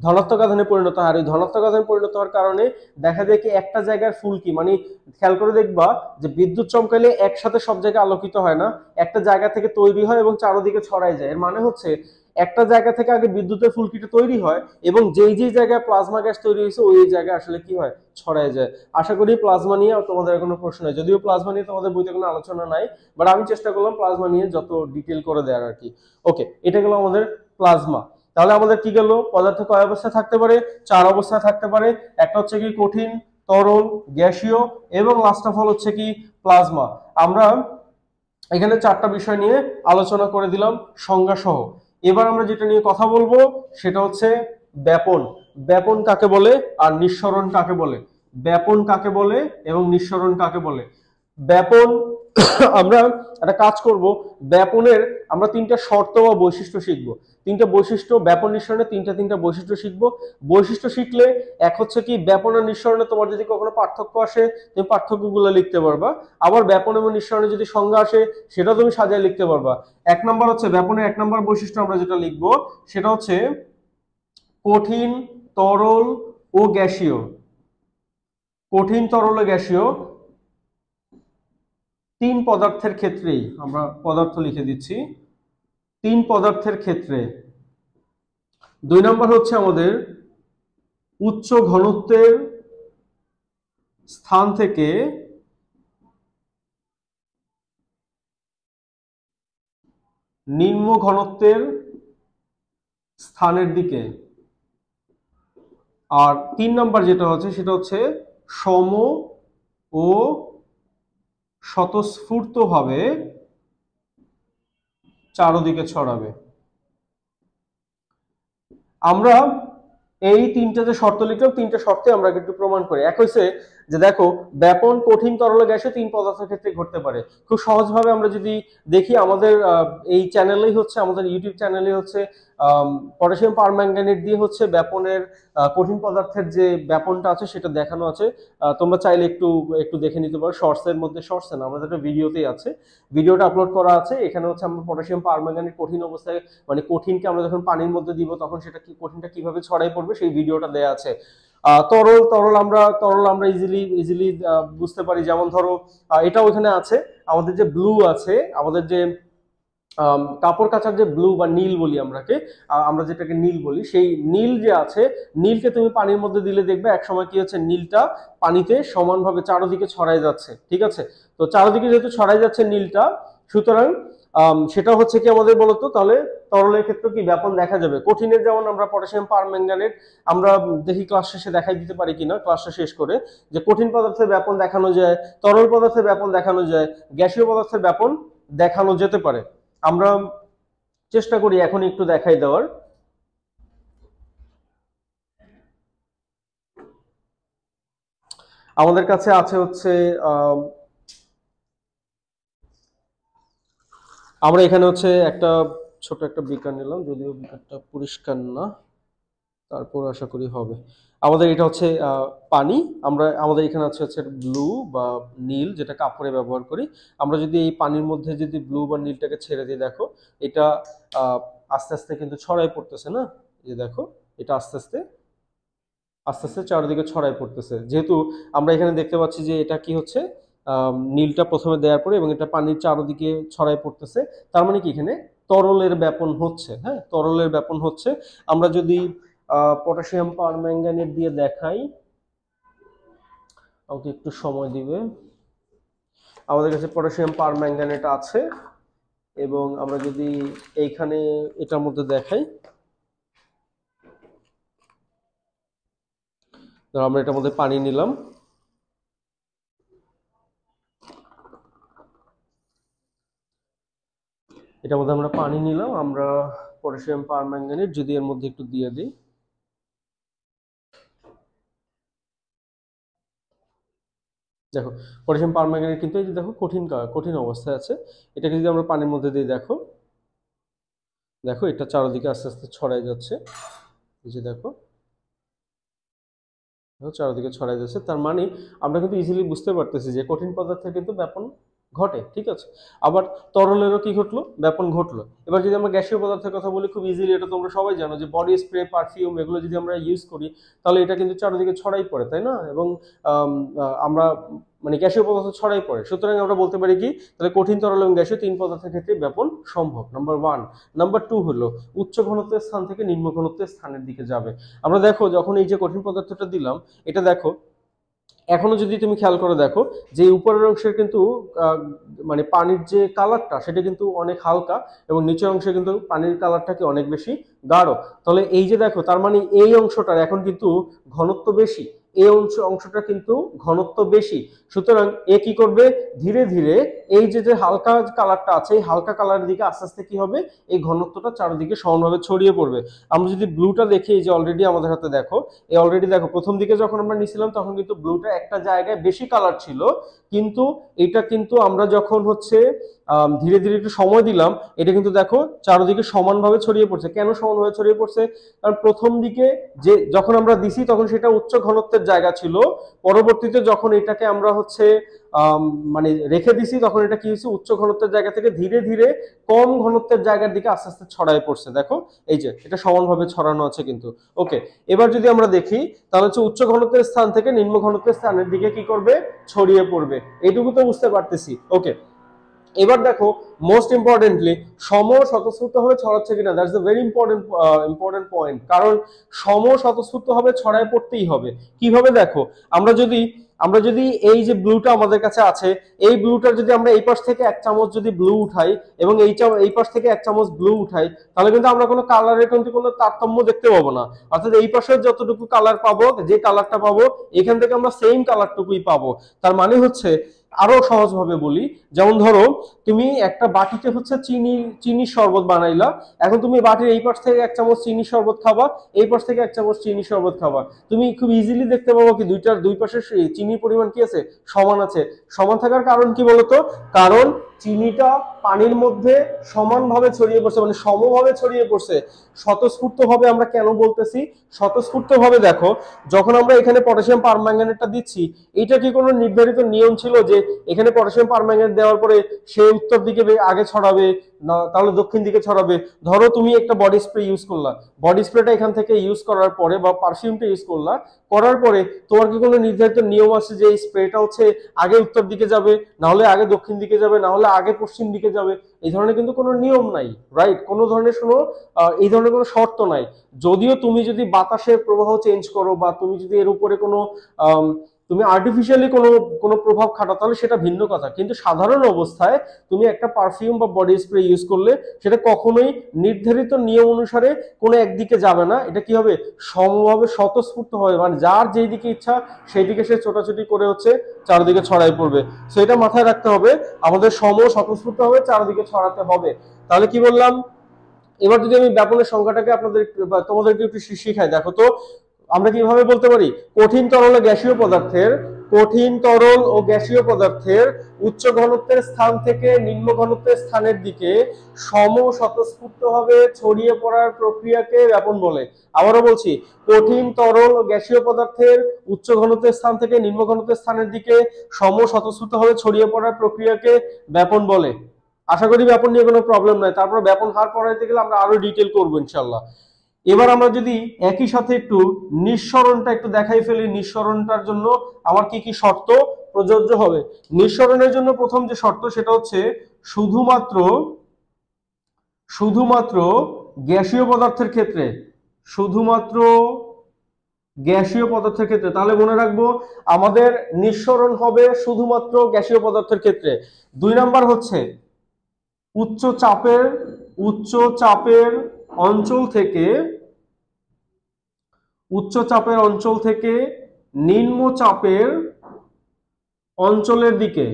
ধনাত্মক আধানে পরিণত হয়। আর এই ধনাত্মক আধানে পরিণত হওয়ার কারণে দেখা যায় কি একটা জায়গার ফুলকি মানে খেয়াল করে দেখবা যে বিদ্যুৎ চমকালে একসাথে সব জায়গায় আলোকিত হয় না, একটা জায়গা থেকে তৈরি হয় এবং চারদিকে ছড়ায় যায়। এর মানে হচ্ছে একটা জায়গা থেকে আগে বিদ্যুতের ফুলকিটা তৈরি হয়, এবং যেই যেই জায়গায় প্লাজমা গ্যাস তৈরি হয়েছে ওই জায়গায় আসলে কি হয়, ছড়ায় যায়। আশা করি প্লাজমা নিয়ে তোমাদের কোনো প্রশ্ন নাই, যদিও প্লাজমা নিয়ে তোমাদের বইতে কোনো আলোচনা নাই, বাট আমি চেষ্টা করলাম প্লাজমা নিয়ে যত ডিটেল করে দেওয়ার আর কি। ওকে, এটা গেল আমাদের প্লাজমা। তাহলে আমাদের কি গেল, পদার্থ কয় অবস্থায় থাকতে পারে? 4 অবস্থায় থাকতে পারে। একটা হচ্ছে কি কঠিন, তরল, গ্যাসীয়, এবং লাস্ট অফ অল হচ্ছে কি প্লাজমা। আমরা এখানে 4টা বিষয় নিয়ে আলোচনা করে দিলাম সংজ্ঞা সহ। এবার আমরা যেটা নিয়ে কথা বলবো সেটা হচ্ছে ব্যাপন। ব্যাপন কাকে বলে আর নিঃসরণ কাকে বলে? ব্যাপন কাকে বলে এবং নিঃসরণ কাকে বলে? ব্যাপন আমরা একটা কাজ করব, ব্যাপনের আমরা 3টা শর্ত বা বৈশিষ্ট্য শিখবো। 3টা বৈশিষ্ট্য, ব্যাপন নিঃসরণে 3টা বৈশিষ্ট্য শিখবো। বৈশিষ্ট্য শিখলে এক হচ্ছে কি ব্যাপন আর নিঃসরণে তোমার যদি কখনো পার্থক্য আসে, তুমি পার্থক্যগুলো লিখতে পারবা। আবার ব্যাপন এবং নিঃসরণে যদি সংজ্ঞা আসে, সেটাও তুমি সাজিয়ে লিখতে পারবা। 1 নম্বর হচ্ছে ব্যাপনের 1 নম্বর বৈশিষ্ট্য আমরা যেটা লিখবো সেটা হচ্ছে কঠিন, তরল ও গ্যাসীয়। কঠিন তরল গ্যাসীয় তিন পদার্থের ক্ষেত্রেই আমরা পদার্থ লিখে দিচ্ছি, তিন পদার্থের ক্ষেত্রে 2 নম্বর হচ্ছে আমাদের উচ্চ ঘনত্বের স্থান থেকে নিম্ন ঘনত্বের স্থানের দিকে, আর 3 নম্বর যেটা হচ্ছে সেটা হচ্ছে সম ও স্বতঃস্ফূর্তভাবে চারদিকে ছড়াবে। আমরা এই তিনটা যে শর্ত লিখলাম, তিনটা শর্তে আমরা একটু প্রমাণ করি। এক হচ্ছে যে দেখো ব্যাপন কঠিন তরল গ্যাসে তিন পদার্থের ক্ষেত্রে ঘটতে পারে। খুব সহজভাবে আমরা যদি দেখি, আমাদের এই চ্যানেলেই হচ্ছে, আমাদের ইউটিউব চ্যানেলে হচ্ছে পটাশিয়াম পারম্যাঙ্গানেট দিয়ে হচ্ছে ব্যাপনের কঠিন পদার্থের যে ব্যাপনটা আছে সেটা দেখানো আছে। তোমরা চাইলে একটু একটু দেখে নিতে পারো। শর্টসের মধ্যে, শর্টসে না, আমাদের একটা ভিডিওতেই আছে, ভিডিওটা আপলোড করা আছে। এখানে হচ্ছে আমরা পটাশিয়াম পারম্যাঙ্গানেট কঠিন অবস্থায়, মানে কঠিনকে আমরা যখন পানির মধ্যে দিব তখন সেটা কি, কঠিনটা কিভাবে ছড়াই পড়বে সেই ভিডিওটা দেয়া আছে। তরল আমরা ইজিলি বুঝতে পারি। যেমন ধরো এটা ওখানে আছে, আমাদের যে ব্লু আছে, আমাদের যে কাপড় কাচার যে ব্লু বা নীল বলি আমরা যেটাকে নীল বলি, সেই নীল যে আছে, নীলকে তুমি পানির মধ্যে দিলে দেখবে এক সময় কি হচ্ছে, নীলটা পানিতে সমানভাবে চারদিকে ছড়াই যাচ্ছে। ঠিক আছে, তো চারদিকে যেহেতু ছড়াই যাচ্ছে নীলটা, সুতরাং সেটা হচ্ছে কি আমাদের বলতো, তাহলে তরলের ক্ষেত্রে কি ব্যাপন দেখা যাবে। কঠিনের যেমন আমরা পটাশিয়াম পারম্যাঙ্গানেট আমরা দেখি ক্লাস শেষে দেখাই দিতে পারি কিনা, ক্লাসটা শেষ করে, যে কঠিন পদার্থের ব্যাপন দেখানো যায়, তরল পদার্থের ব্যাপন দেখানো যায়, গ্যাসীয় পদার্থের ব্যাপন দেখানো যেতে পারে। আমরা চেষ্টা করি এখন একটু দেখাই দেওয়ার। আমাদের কাছে আছে হচ্ছে আমরা এখানে হচ্ছে একটা ছোট একটা বিকার নিলাম, যদিও বিকারটা পরিষ্কার না, তারপর আশা করি হবে। আমাদের এটা হচ্ছে পানি, আমাদের এখানে হচ্ছে ব্লু বা নীল, যেটা কাপড়ে ব্যবহার করি। আমরা যদি এই পানির মধ্যে যদি ব্লু বা নীলটাকে ছেড়ে দিই, দেখো এটা আস্তে আস্তে কিন্তু ছড়াই পড়তেছে না, এই যে দেখো এটা আস্তে আস্তে চারিদিকে ছড়াই পড়তেছে। যেহেতু আমরা এখানে দেখতে পাচ্ছি যে এটা কি হচ্ছে, নীলটা প্রথমে দেওয়ার পরে এবং এটা পানির চারদিকে ছড়াই পড়তেছে, তার মানে কি এখানে তরলের ব্যাপন হচ্ছে। হ্যাঁ, তরলের ব্যাপন হচ্ছে। আমরা যদি পটাশিয়াম পারম্যাঙ্গানেট দিয়ে দেখাই, আমাকে একটু সময় দিবে। আমাদের কাছে পটাশিয়াম পারম্যাঙ্গানেট আছে এবং আমরা যদি এইখানে এটার মধ্যে দেখাই, আমরা এটার মধ্যে পানি নিলাম, এটার মধ্যে আমরা পানি নিলাম, আমরা পটাশিয়াম পারম্যাঙ্গানেট যদি এর মধ্যে একটু দিয়ে দিই, দেখো পটাশিয়াম পারম্যাঙ্গানেট কিন্তু এই যে দেখো কঠিন অবস্থায় আছে। এটাকে যদি আমরা পানির মধ্যে দিই, দেখো এটা চারদিকে আস্তে আস্তে ছড়াই যাচ্ছে। এই যে দেখো চারদিকে ছড়াই যাচ্ছে, তার মানে আমরা কিন্তু ইজিলি বুঝতে পারতেছি যে কঠিন পদার্থের কিন্তু ব্যাপন ঘটে। ঠিক আছে, আবার তরলেরও কি ঘটলো, ব্যাপন ঘটলো। এবার যদি আমরা গ্যাসীয় পদার্থের কথা বলি, খুব ইজিলি, এটা তোমরা সবাই জানো যে বডি স্প্রে, পারফিউম, এগুলো যদি আমরা ইউজ করি তাহলে এটা কিন্তু চারদিকে ছড়াই পড়ে, তাই না? এবং আমরা মানে গ্যাসীয় পদার্থ ছড়াই পড়ে। সুতরাং আমরা বলতে পারি কি, তাহলে কঠিন, তরল এবং গ্যাসীয় তিন পদার্থের ক্ষেত্রে ব্যাপন সম্ভব, নাম্বার 1। নাম্বার 2 হলো উচ্চ ঘনত্বের স্থান থেকে নিম্ন ঘনত্বের স্থানের দিকে যাবে। আমরা দেখো যখন এই যে কঠিন পদার্থটা দিলাম, এটা দেখো এখনো যদি তুমি খেয়াল করে দেখো যে উপরের অংশের কিন্তু মানে পানির যে কালারটা সেটা কিন্তু অনেক হালকা এবং নিচের অংশে কিন্তু পানির কালারটাকে অনেক বেশি গাঢ়। তাহলে এই যে দেখো, তার মানে এই অংশটার এখন কিন্তু ঘনত্ব বেশি, এই অংশটা কিন্তু ঘনত্ব বেশি। সুতরাং এ কি করবে, ধীরে ধীরে এই যে হালকা কালারটা আছে, এই হালকা কালারের দিকে আস্তে আস্তে কি হবে, এই ঘনত্বটা চারিদিকে সমানভাবে ছড়িয়ে পড়বে। আমরা যদি ব্লুটা দেখি, এই যে অলরেডি আমাদের হাতে দেখো, এই অলরেডি দেখো প্রথম দিকে যখন আমরা নিছিলাম তখন কিন্তু ব্লুটা একটা জায়গায় বেশি কালার ছিল, কিন্তু এটা কিন্তু আমরা যখন হচ্ছে ধীরে ধীরে একটু সময় দিলাম, এটা কিন্তু দেখো চারিদিকে সমানভাবে ছড়িয়ে পড়ছে। কেন সমানভাবে ছড়িয়ে পড়ছে? কারণ প্রথম দিকে যে যখন আমরা দিছি তখন সেটা উচ্চ ঘনত্বের জায়গা ছিল, পরবর্তীতে যখন এটাকে আমরা হচ্ছে মানে রেখে দিছি তখন এটা কি হয়েছে, উচ্চ ঘনত্বের জায়গা থেকে ধীরে ধীরে কম ঘনত্বের জায়গার দিকে আস্তে আস্তে ছড়ায় পড়ছে। দেখো এই যে এটা সমানভাবে ছড়ানো আছে কিন্তু। ওকে, এবার যদি আমরা দেখি তাহলে হচ্ছে উচ্চ ঘনত্বের স্থান থেকে নিম্ন ঘনত্বের স্থানের দিকে কি করবে, ছড়িয়ে পড়বে। এইটুকু তো বুঝতে পারতেছি। ওকে, এবার দেখো মোস্ট ইম্পর্টেন্টলি সম স্বতঃস্ফূর্ত ভাবে ছড়াচ্ছে কিনা, that's the very important point. কারণ সম স্বতঃস্ফূর্ত ভাবে ছড়ায় পড়তেই হবে। কিভাবে দেখো, আমরা যদি এই যে ব্লুটা আমাদের কাছে আছে, এই ব্লুটার যদি আমরা এই পাশ থেকে 1 চামচ যদি ব্লু উঠাই এবং এই পাশ থেকে 1 চামচ ব্লু উঠাই, তাহলে কিন্তু আমরা কোনো কালারের কিন্তু কোনো তারতম্য দেখতে পাবো না। অর্থাৎ এই পাশের যতটুকু কালার পাবো, যে কালারটা পাবো, এখান থেকে আমরা সেম কালারটুকুই পাবো। তার মানে হচ্ছে, আরো সহজভাবে বলি, যেমন ধরো তুমি একটা বাটিতে হচ্ছে চিনির শরবত বানাইলা, এখন তুমি বাটির এই পাশ থেকে 1 চামচ চিনির শরবত খাবা, এই পাশ থেকে 1 চামচ চিনির শরবত খাবা, তুমি খুব ইজিলি দেখতে পাবো কি দুইটার দুই পাশে চিনির পরিমাণ কি আছে, সমান আছে। সমান থাকার কারণ কি বলতো, কারণ চিনিটা পানির মধ্যে সমানভাবে ছড়িয়ে পড়ছে, মানে সমভাবে ছড়িয়ে পড়ছে। স্বতঃস্ফূর্ত ভাবে আমরা কেন বলতেছি স্বতঃস্ফূর্ত ভাবে, দেখো যখন আমরা এখানে পটাশিয়াম পারম্যাঙ্গানেটটা দিচ্ছি, এটা কি কোনো নির্ধারিত নিয়ম ছিল যে এখানে পটাশিয়াম পারম্যাঙ্গানেট দেওয়ার পরে সে উত্তর দিকে আগে ছড়াবে না তাহলে দক্ষিণ দিকে ছড়াবে? ধরো তুমি একটা বডি স্প্রে ইউজ করলা, বডি স্প্রেটা এখান থেকে ইউজ করার পরে বা পারফিউমটা ইউজ করলা, করার পরে তোমার কি কোনো নির্ধারিত নিয়ম আছে যে এই স্প্রেটা হচ্ছে আগে উত্তর দিকে যাবে, না হলে আগে দক্ষিণ দিকে যাবে, না হলে আগে পশ্চিম দিকে যাবে? এই ধরনের কিন্তু কোনো নিয়ম নাই, রাইট? কোনো ধরনের এই ধরনের কোনো শর্ত নাই। যদিও তুমি যদি বাতাসের প্রবাহ চেঞ্জ করো বা তুমি যদি এর উপরে কোনো তুমি আর্টিফিশিয়ালি কোনো প্রভাব খাটাও, তাহলে সেটা ভিন্ন কথা। কিন্তু সাধারণ অবস্থায় তুমি একটা পারফিউম বা বডি স্প্রে ইউজ করলে সেটা কখনোই নির্ধারিত নিয়ম অনুসারে কোনো একদিকে যাবে না। এটা কি হবে, সমভাবে স্বতঃস্ফূর্ত হবে, মানে যার যেই দিকে ইচ্ছা সেই দিকে সে ছোটাছুটি করে হচ্ছে চারদিকে ছড়াই পড়বে। সো এটা মাথায় রাখতে হবে, আমাদের স্বতঃস্ফূর্ত হবে চারদিকে ছড়াতে হবে। তাহলে কি বললাম, এবার যদি আমি ব্যাপনের সংখ্যাটাকে তোমাদেরকে একটু শিখাই, দেখো তো আমরা কিভাবে বলতে পারি, কঠিন তরল ও গ্যাসীয় পদার্থের উচ্চ ঘনত্বের স্থান থেকে নিম্ন ঘনত্বের স্থানের দিকে সম স্বতঃস্ফূর্তভাবে ছড়িয়ে পড়ার প্রক্রিয়াকে ব্যাপন বলে। আবারও বলছি, কঠিন তরল ও গ্যাসীয় পদার্থের উচ্চ ঘনত্বের স্থান থেকে নিম্ন ঘনত্বের স্থানের দিকে সম স্বতঃস্ফূর্তভাবে ছড়িয়ে পড়ার প্রক্রিয়াকে ব্যাপন বলে। আশা করি ব্যাপন নিয়ে কোনো প্রবলেম নাই। তারপর ব্যাপন হার পড়াইতে গেলে আমরা আরো ডিটেল করবো ইনশাল্লাহ। এবার আমরা যদি একই সাথে একটু নিঃসরণটা একটু দেখাই ফেলি, নিঃসরণটার জন্য আমার কি কি শর্ত প্রযোজ্য হবে। নিঃসরণের জন্য প্রথম যে শর্ত সেটা হচ্ছে শুধুমাত্র গ্যাসীয় পদার্থের ক্ষেত্রে, তাহলে মনে রাখবো আমাদের নিঃসরণ হবে শুধুমাত্র গ্যাসীয় পদার্থের ক্ষেত্রে। 2 নাম্বার হচ্ছে উচ্চ চাপের অঞ্চল থেকে নিম্ন চাপের অঞ্চলের দিকে,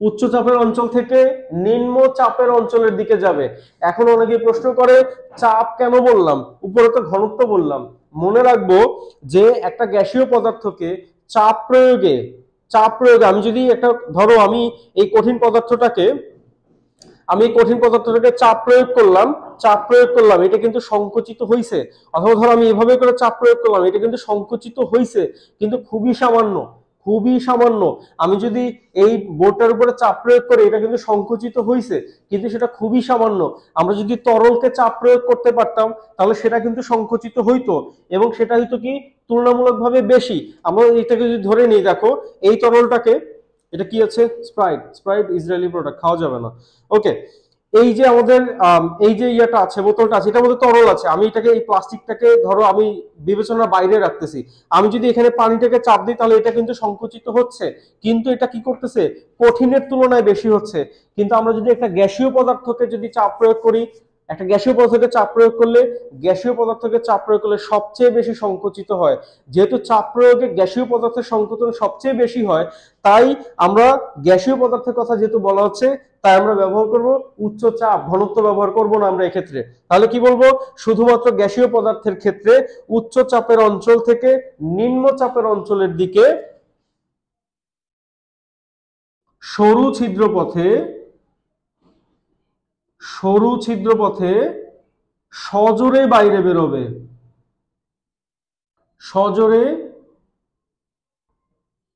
উচ্চ চাপের অঞ্চল থেকে নিম্ন চাপের অঞ্চলের দিকে যাবে। এখন অনেকে প্রশ্ন করে চাপ কেন বললাম, উপরে তো ঘনত্ব বললাম। মনে রাখবো যে একটা গ্যাসীয় পদার্থকে চাপ প্রয়োগে আমি যদি ধরো আমি এই কঠিন পদার্থটাকে চাপ প্রয়োগ করলাম, এটা কিন্তু সংকুচিত হয়েছে। অথবা ধরো আমি এভাবে করে চাপ প্রয়োগ করলাম, এটা কিন্তু সংকুচিত হয়েছে, কিন্তু খুবই সামান্য। আমি যদি এই বোর্ডটার উপরে চাপ প্রয়োগ করি, এটা কিন্তু সংকুচিত হয়েছে, কিন্তু সেটা খুবই সামান্য। আমরা যদি তরলকে চাপ প্রয়োগ করতে পারতাম তাহলে সেটা কিন্তু সংকুচিত হইতো, এবং সেটা হইতো কি তুলনামূলকভাবে বেশি। আমরা এটাকে যদি ধরে নিই, দেখো এই তরলটাকে, এটা কি আছে, স্প্রাইট ইসরায়েলি প্রোডাক্ট, খাওয়া যাবে না। ওকে, এই যে আমাদের এই যে ইয়াটা আছে, বোতলটা আছে, এটার মধ্যে তরল আছে। আমি এটাকে এই প্লাস্টিকটাকে ধরো আমি বিবেচনার বাইরে রাখতেছি। আমি যদি এখানে পানিটাকে চাপ দিই তাহলে এটা কিন্তু সংকুচিত হচ্ছে, কিন্তু এটা কি করতেছে, কঠিনের তুলনায় বেশি হচ্ছে। কিন্তু আমরা যদি একটা গ্যাসীয় পদার্থকে যদি চাপ প্রয়োগ করি, গ্যাসীয় পদার্থকে চাপ প্রয়োগ করলে সবচেয়ে বেশি সংকুচিত হয়। যেহেতু চাপ প্রয়োগে গ্যাসীয় পদার্থের সংকোচন সবচেয়ে বেশি হয়, তাই আমরা গ্যাসীয় পদার্থের কথা যেহেতু বলা হচ্ছে, তাই আমরা ব্যবহার করব উচ্চ চাপ, ঘনত্ব ব্যবহার করব না আমরা এক্ষেত্রে। তাহলে কি বলবো, শুধুমাত্র গ্যাসীয় পদার্থের ক্ষেত্রে উচ্চ চাপের অঞ্চল থেকে নিম্ন চাপের অঞ্চলের দিকে সরু ছিদ্রপথে সজোরে বাইরে বেরোবে। সজোরে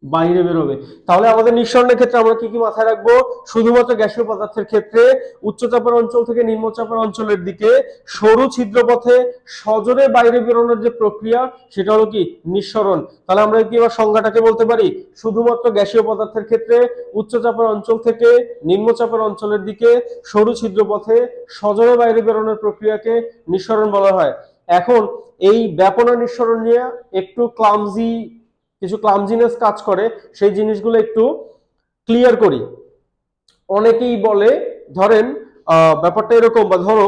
বাইরে বেরোবে। তাহলে আমাদের নিঃসরণের ক্ষেত্রে আমরা কি কি মাথায় রাখবো? শুধুমাত্র গ্যাসীয় পদার্থের ক্ষেত্রে উচ্চচাপের অঞ্চল থেকে নিম্নচাপের অঞ্চলের দিকে সরু ছিদ্রপথে সজোরে বাইরে বেরোনোর যে প্রক্রিয়া সেটা হলো কি নিঃসরণ। তাহলে আমরা কি এবার সংজ্ঞাটাকে বলতে পারি শুধুমাত্র গ্যাসীয় পদার্থের ক্ষেত্রে উচ্চচাপের অঞ্চল থেকে নিম্নচাপের অঞ্চলের দিকে সরু ছিদ্রপথে সজোরে বাইরে বেরোনোর প্রক্রিয়াকে নিঃসরণ বলা হয়। এখন এই ব্যাপনা নিঃসরণ নিয়ে একটু কিছু ক্লামজিনেস কাজ করে, সেই জিনিসগুলো একটু ক্লিয়ার করি। অনেকেই বলে ধরেন ব্যাপারটা এরকম, বা ধরো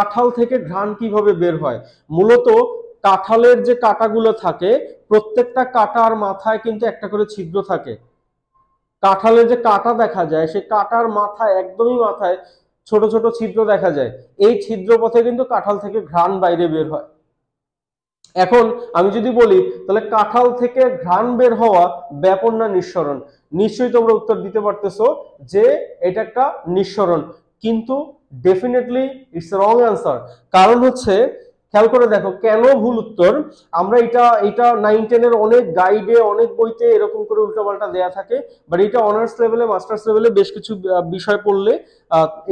কাঁঠাল থেকে ঘ্রাণ কিভাবে বের হয়। মূলত কাঁঠালের যে কাঁটাগুলো থাকে প্রত্যেকটা কাঁটার মাথায় কিন্তু একটা করে ছিদ্র থাকে। কাঁঠালের যে কাঁটা দেখা যায় সেই কাঁটার মাথায় একদমই মাথায় ছোট ছোট ছিদ্র দেখা যায়। এই ছিদ্র পথে কিন্তু কাঁঠাল থেকে ঘ্রাণ বাইরে বের হয়। এখন আমি যদি বলি তাহলে কাঁঠাল থেকে ঘ্রাণ বের হওয়া ব্যাপন না নিঃসরণ, নিশ্চয়ই তোমরা উত্তর দিতে পারতেছো যে এটা একটা নিঃসরণ, কিন্তু ডেফিনেটলি ইটস রং অ্যান্সার। কারণ হচ্ছে খেয়াল করে দেখো কেন ভুল উত্তর। আমরা এটা 9-10 অনেক গাইডে অনেক বইতে এরকম করে উল্টাপাল্টা দেয়া থাকে, বাট এটা অনার্স লেভেলে মাস্টার্স লেভেলে বেশ কিছু বিষয় পড়লে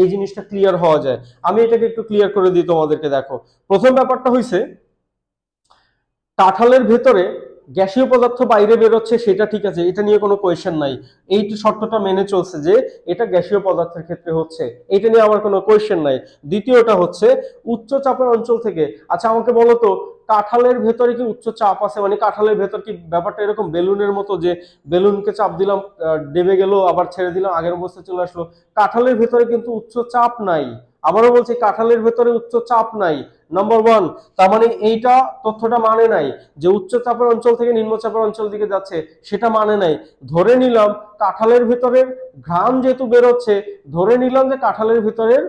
এই জিনিসটা ক্লিয়ার হওয়া যায়। আমি এটাকে একটু ক্লিয়ার করে দিই তোমাদেরকে। দেখো প্রথম ব্যাপারটা হইছে কাঁঠালের ভেতরে গ্যাসীয় পদার্থ বাইরে বেরোচ্ছে, সেটা ঠিক আছে, এটা নিয়ে কোনো কোয়েশ্চেন নাই, এই শর্তটা মেনে চলছে যে এটা গ্যাসীয় পদার্থের ক্ষেত্রে হচ্ছে, এটা নিয়ে আমার কোনো কোয়েশ্চেন নাই। দ্বিতীয়টা হচ্ছে উচ্চ চাপের অঞ্চল থেকে। আচ্ছা আমাকে বলো তো কাঁঠালের ভেতরে কি উচ্চ চাপ আছে? মানে কাঁঠালের ভেতর কি ব্যাপারটা এরকম বেলুনের মতো যে বেলুনকে চাপ দিলাম ডেবে গেল, আবার ছেড়ে দিলাম আগের অবস্থায় চলে আসলো? কাঁঠালের ভেতরে কিন্তু উচ্চ চাপ নাই। আবারও বলছি কাঁঠালের ভেতরে উচ্চ চাপ নাই, নাম্বার ওয়ান। তার মানে এইটা তথ্যটা মানে নাই যে উচ্চ চাপের অঞ্চল থেকে নিম্নচাপের অঞ্চল দিকে যাচ্ছে, সেটা মানে নাই। ধরে নিলাম কাঁঠালের ভেতরের ঘ্রাণ যেহেতু বেরোচ্ছে, ধরে নিলাম যে কাঁঠালের ভেতরের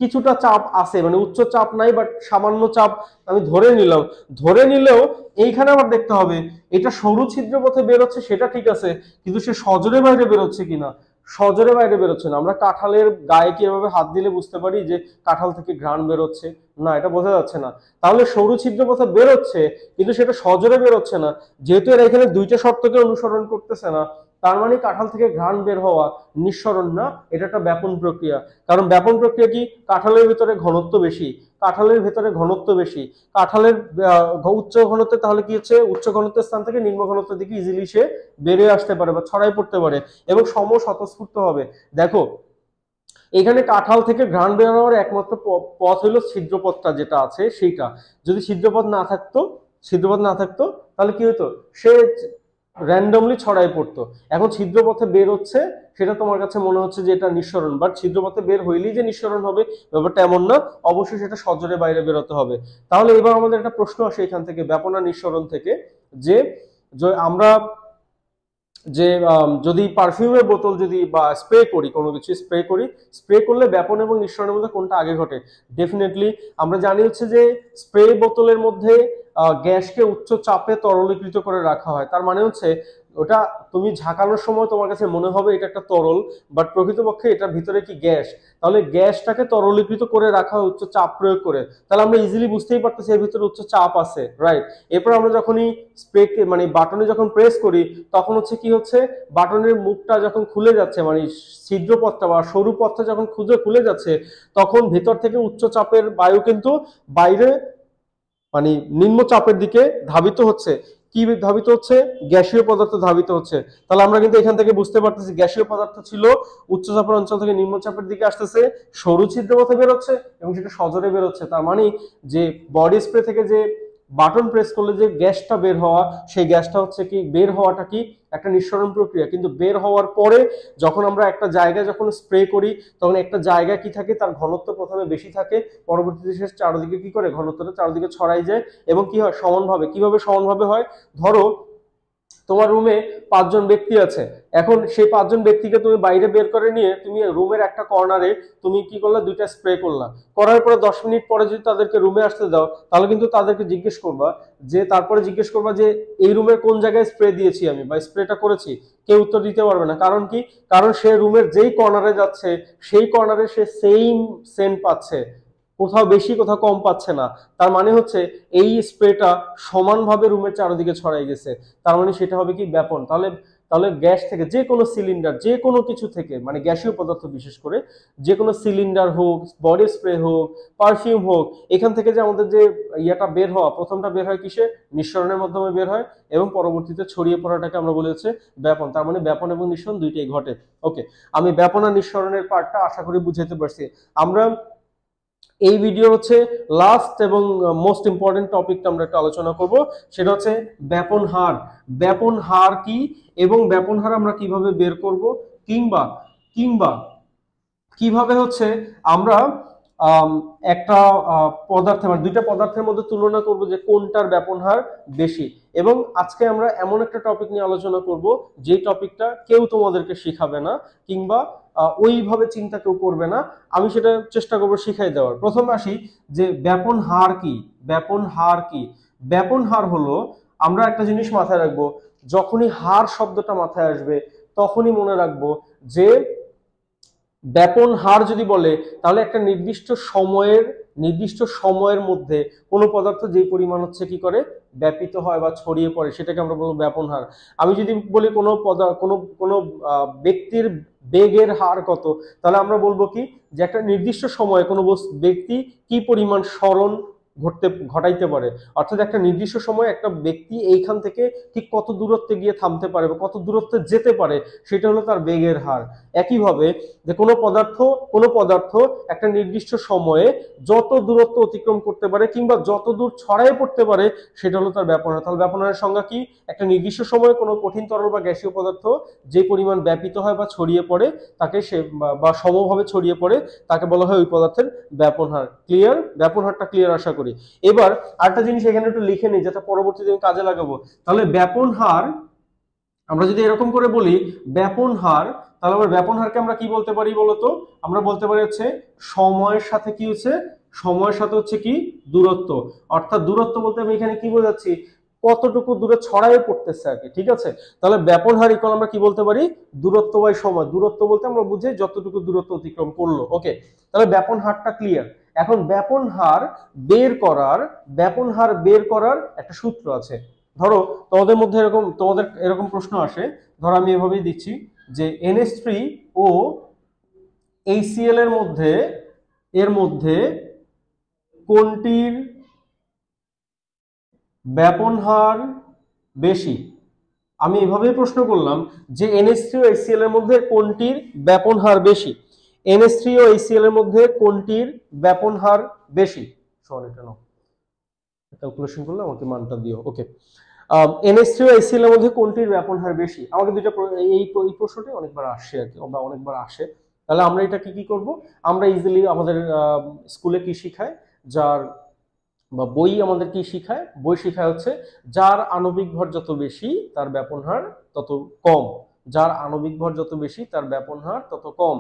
কিছুটা চাপ আছে, মানে উচ্চ চাপ নাই বাট সামান্য চাপ আমি ধরে নিলাম। ধরে নিলেও এইখানে আবার দেখতে হবে এটা সরু ছিদ্র পথে বেরোচ্ছে সেটা ঠিক আছে, কিন্তু সে সজোরে বাইরে বেরোচ্ছে কিনা। সজোরে বাইরে বেরোচ্ছে না। আমরা কাঁঠালের গায়ে কিভাবে হাত দিলে বুঝতে পারি যে কাঁঠাল থেকে ঘ্রাণ বেরোচ্ছে? না, এটা বোঝা যাচ্ছে না। তাহলে সরু ছিদ্র পথে বেরোচ্ছে কিন্তু সেটা সজোরে বেরোচ্ছে না। যেহেতু এরা এখানে দুইটা শর্তকে অনুসরণ করতেছে না, তার মানে কাঁঠাল থেকে ঘ্রাণ বের হওয়া নিঃসরণ না, এটা একটা ব্যাপন প্রক্রিয়া। কারণ ব্যাপন প্রক্রিয়া কি? কাঁঠালের ভিতরে ঘনত্ব বেশি, কাঁঠালের ভেতরে ঘনত্ব বেশি, কাঁঠালের উচ্চ ঘনত্বে, তাহলে কি হচ্ছে উচ্চ ঘনত্বের স্থান থেকে নিম্ন ঘনত্বের দিকে ইজিলি সে বেরিয়ে আসতে পারে বা ছড়াই পড়তে পারে এবং স্বতঃস্ফূর্ত হবে। দেখো এখানে কাঁঠাল থেকে ঘ্রাণ বের হওয়ার একমাত্র পথ হলো ছিদ্রপথটা যেটা আছে সেইটা। যদি ছিদ্রপথ না থাকতো তাহলে কি হতো? সে র্যান্ডমলি ছড়াই পড়তো। এখন ছিদ্রপথে বের হচ্ছে, সেটা তোমার কাছে মনে হচ্ছে যে এটা নিঃসরণ, বাট ছিদ্রপথে বের হইলেই যে নিঃসরণ হবে ব্যাপারটা এমন না, অবশ্যই সেটা সজোরে বাইরে বেরোতে হবে। তাহলে এবার আমাদের একটা প্রশ্ন আসে এখান থেকে ব্যাপনা নিঃসরণ থেকে, যে আমরা যে যদি পারফিউমের বোতল যদি বা স্প্রে করি, কোনো কিছু স্প্রে করলে ব্যাপন এবং নিঃসরণের মধ্যে কোনটা আগে ঘটে? ডেফিনেটলি আমরা জানি হচ্ছে যে স্প্রে বোতলের মধ্যে গ্যাসকে উচ্চ চাপে তরলীকৃত করে রাখা হয়। তার মানে হচ্ছে ওটা তুমি ঝাঁকানোর সময় তোমার কাছে মনে হবে এটা একটা তরল, বাট প্রকৃতপক্ষে এটার ভিতরে কি গ্যাস। তাহলে গ্যাসটাকে তরলীকৃত করে রাখা হয় উচ্চ চাপ প্রয়োগ করে। তাহলে আমরা ইজিলি বুঝতেই পারতেছি এর ভিতরে উচ্চ চাপ আছে, রাইট? এরপর আমরা যখনই স্প্রে মানে বাটনে যখন প্রেস করি তখন হচ্ছে কি হচ্ছে, বাটনের মুখটা যখন খুলে যাচ্ছে, মানে ছিদ্রপথটা বা সরু পথটা যখন খুলে যাচ্ছে, তখন ভেতর থেকে উচ্চ চাপের বায়ু কিন্তু বাইরে মানে নিম্ন চাপের দিকে ধাবিত হচ্ছে। কি ধাবিত হচ্ছে? গ্যাসীয় পদার্থ ধাবিত হচ্ছে। তাহলে আমরা কিন্তু এখান থেকে বুঝতে পারতেছি গ্যাসীয় পদার্থ ছিল উচ্চ চাপের অঞ্চল থেকে নিম্ন চাপের দিকে আসতেছে, সরু ছিদ্রপথে বেরোচ্ছে এবং সেটা সজোরে বেরোচ্ছে। তার মানে যে বডি স্প্রে থেকে যে বাটন প্রেস করলে যে গ্যাসটা বের হওয়া, সেই গ্যাসটা হচ্ছে কি, বের হওয়াটা কি একটা নিঃসরণ প্রক্রিয়া। কিন্তু বের হওয়ার পরে যখন আমরা একটা জায়গায় যখন স্প্রে করি তখন একটা জায়গা কি থাকে, তার ঘনত্ব প্রথমে বেশি থাকে, পরবর্তীতে সে চারদিকে কি করে ঘনত্বটা চারদিকে ছড়াই যায় এবং কি হয় সমানভাবে। কিভাবে সমানভাবে হয়? ধরো তোমার রুমে 5 জন ব্যক্তি আছে, এখন সেই 5 জন ব্যক্তিকে তুমি বাইরে বের করে নিয়ে তুমি রুমের একটা কর্নারে তুমি কি করলা, দুইটা স্প্রে করলা। করার পরে 10 মিনিট পরে যদি তাদেরকে রুমে আসতে দাও তাহলে কিন্তু তাদেরকে জিজ্ঞেস করবা যে এই রুমের কোন জায়গায় স্প্রে দিয়েছি আমি বা স্প্রেটা করেছি। কেউ উত্তর দিতে পারবে না। কারণ কি? কারণ সে রুমের যেই কর্নারে যাচ্ছে সেই কর্নারে সে সেম সেন্ট পাচ্ছে। কোথাও বেশি কোথাও কম পাচ্ছে না, তার মানে হচ্ছে এই স্প্রেটা সমানভাবে রুমের চারদিকে ছড়াই গেছে, তার মানে সেটা হবে কি ব্যাপন। তাহলে তাহলে গ্যাস থেকে যে কোনো সিলিন্ডার, যে কোনো কিছু থেকে, মানে গ্যাসীয় পদার্থ বিশেষ করে যে কোনো সিলিন্ডার হোক, বডি স্প্রে হোক, পারফিউম হোক, এখান থেকে যে আমাদের যে ইয়াটা বের হওয়া, প্রথমটা বের হয় কিসে, নিঃসরণের মাধ্যমে বের হয়, এবং পরবর্তীতে ছড়িয়ে পড়াটাকে আমরা বলি হচ্ছে ব্যাপন। তার মানে ব্যাপন এবং নিঃসরণ দুইটাই ঘটে। ওকে, আমি ব্যাপন আর নিঃসরণের পার্টটা আশা করি বুঝাইতে পারছি। আমরা এই ভিডিও হচ্ছে লাস্ট এবং মোস্ট ইম্পর্টেন্ট টপিকটা আমরা একটু আলোচনা করব, সেটা হচ্ছে ব্যাপন হার। ব্যাপন হার কি এবং ব্যাপন হার আমরা কিভাবে বের করব, কিংবা কিংবা কিভাবে হচ্ছে আমরা একটা পদার্থের, মানে দুইটা পদার্থের মধ্যে তুলনা করব যে কোনটার ব্যাপন হার বেশি। এবং আজকে আমরা এমন একটা টপিক নিয়ে আলোচনা করব যে টপিকটা কেউ তোমাদেরকে শিখাবে না, কিংবা ওইভাবে চিন্তা কেউ করবে না, আমি সেটা চেষ্টা করবো শিখাই দেওয়ার। প্রথমে আসি যে ব্যাপন হার কি। ব্যাপন হার কি? ব্যাপন হার হলো, আমরা একটা জিনিস মাথায় রাখবো, যখনই হার শব্দটা মাথায় আসবে তখনই মনে রাখবো যে ব্যাপন হার যদি বলে তাহলে একটা নির্দিষ্ট সময়ের মধ্যে কোনো পদার্থ যেই পরিমাণ হচ্ছে কি করে ব্যাপিত হয় বা ছড়িয়ে পড়ে, সেটাকে আমরা বলবো ব্যাপন হার। আমি যদি বলি কোনো ব্যক্তির বেগের হার কত, তাহলে আমরা বলবো কি যে একটা নির্দিষ্ট সময়ে কোনো ব্যক্তি কি পরিমাণ সরণ ঘটাইতে পারে, অর্থাৎ একটা নির্দিষ্ট সময় একটা ব্যক্তি এইখান থেকে ঠিক কত দূরত্বে গিয়ে থামতে পারে বা কত দূরত্বে যেতে পারে, সেটা হলো তার বেগের হার। একইভাবে যে কোনো পদার্থ একটা নির্দিষ্ট সময়ে যত দূরত্ব অতিক্রম করতে পারে কিংবা যত দূর ছড়ায় পড়তে পারে, সেটা হলো তার ব্যাপন হার। তাহলে ব্যাপন হারের সংজ্ঞা কি? একটা নির্দিষ্ট সময়ে কোনো কঠিন তরল বা গ্যাসীয় পদার্থ যে পরিমাণ ব্যাপিত হয় বা ছড়িয়ে পড়ে, তাকে বা সমভাবে ছড়িয়ে পড়ে, তাকে বলা হয় ওই পদার্থের ব্যাপন হার। ক্লিয়ার? ব্যাপন হারটা ক্লিয়ার আশা করি। এবার আরেকটা জিনিস এখানে একটু লিখে নিই, যেটা পরবর্তীতে আমি কাজে লাগাবো। তাহলে ব্যাপন হার আমরা যদি এরকম করে বলি ব্যাপন হার, তাহলে আমরা ব্যাপন হারকে আমরা কি বলতে পারি বলতো? আমরা বলতে পারি হচ্ছে সময়ের সাথে কি হচ্ছে, সময়ের সাথে হচ্ছে কি দূরত্ব। অর্থাৎ দূরত্ব বলতে আমি এখানে কি বোঝাচ্ছি, কতটুকু দূরে ছড়ায় পড়তেছে আর কি, ঠিক আছে? তাহলে ব্যাপন হার ইকুয়াল আমরা কি বলতে পারি, দূরত্ব বাই সময়। দূরত্ব বলতে আমরা বুঝি যতটুকু দূরত্ব অতিক্রম করলো। ওকে, তাহলে ব্যাপন হারটা ক্লিয়ার। এখন ব্যাপন হার বের করার একটা সূত্র আছে। ধরো তোমাদের এরকম প্রশ্ন আসে, ধরো আমি এভাবেই দিচ্ছি যে NH3 ও HCl এর মধ্যে কোনটির ব্যাপন হার বেশি। আমি এভাবেই প্রশ্ন করলাম যে NH3 ও HCl এর মধ্যে কোনটির ব্যাপন হার বেশি। NH3 ও HCl এর মধ্যে কোনটির ব্যাপন হার বেশি। ক্যালকুলেশন করলে আমাকে মানটা দিও। ওকে, NH3 ও HCl এর মধ্যে কোনটির ব্যাপন হার বেশি? আমাকে দুইটা এই প্রশ্নটি অনেকবার আসে আর কি, বা অনেকবার আসে। তাহলে আমরা এটাকে কি করব, আমরা ইজিলি আমাদের স্কুলে কি শিখায়, যার বা বই আমাদের কি শিখায়, বই শিখায় হচ্ছে যার আণবিক ভর যত বেশি তার ব্যাপন হার তত কম। যার আণবিক ভর যত বেশি তার ব্যাপন হার তত কম।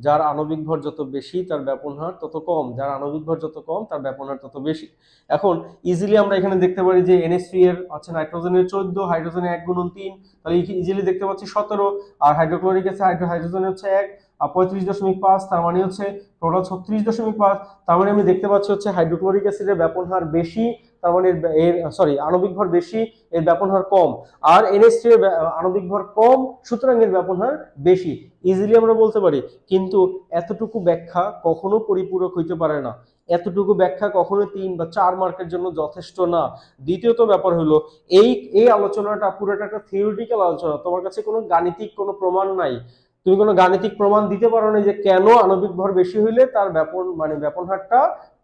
যার আণবিক ভর যত বেশি তার ব্যাপন হার তত কম। যার আণবিক ভর যত কম তার ব্যাপন হার তত বেশি। এখন ইজিলি আমরা এখানে দেখতে পারি যে NH3 এর আছে নাইট্রোজেনের 14, হাইড্রোজেনের 1 গুণন 3, তাহলে ইজিলি দেখতে পাচ্ছি 17, আর হাইড্রোক্লোরিক অ্যাসিড হাইড্রোজেনের হচ্ছে 1 আর 35.5, তার মানে হচ্ছে টোটাল 36.5। তার মানে আমি দেখতে পাচ্ছি হচ্ছে হাইড্রোক্লোরিক অ্যাসিডের ব্যাপন হার বেশি, তার মানে আণবিক ভর বেশি, এর ব্যাপন হার কম। আর NH3 এর আণবিক ভর কম, সুতরাং এর ব্যাপন হার বেশি। ইজিলি আমরা বলতে পারি। কিন্তু এতটুকু ব্যাখ্যা কখনো পরিপূরক হইতে পারে না। এতটুকু ব্যাখ্যা কখনো 3 বা 4 মার্কের জন্য যথেষ্ট না। দ্বিতীয়ত ব্যাপার হলো এই আলোচনাটা পুরোটা একটা থিওরিটিক্যাল আলোচনা। তোমার কাছে কোনো গাণিতিক কোনো প্রমাণ নাই, তুমি কোনো গাণিতিক প্রমাণ দিতে পারো না যে কেন আণবিক ভর বেশি হইলে তার ব্যাপন হারটা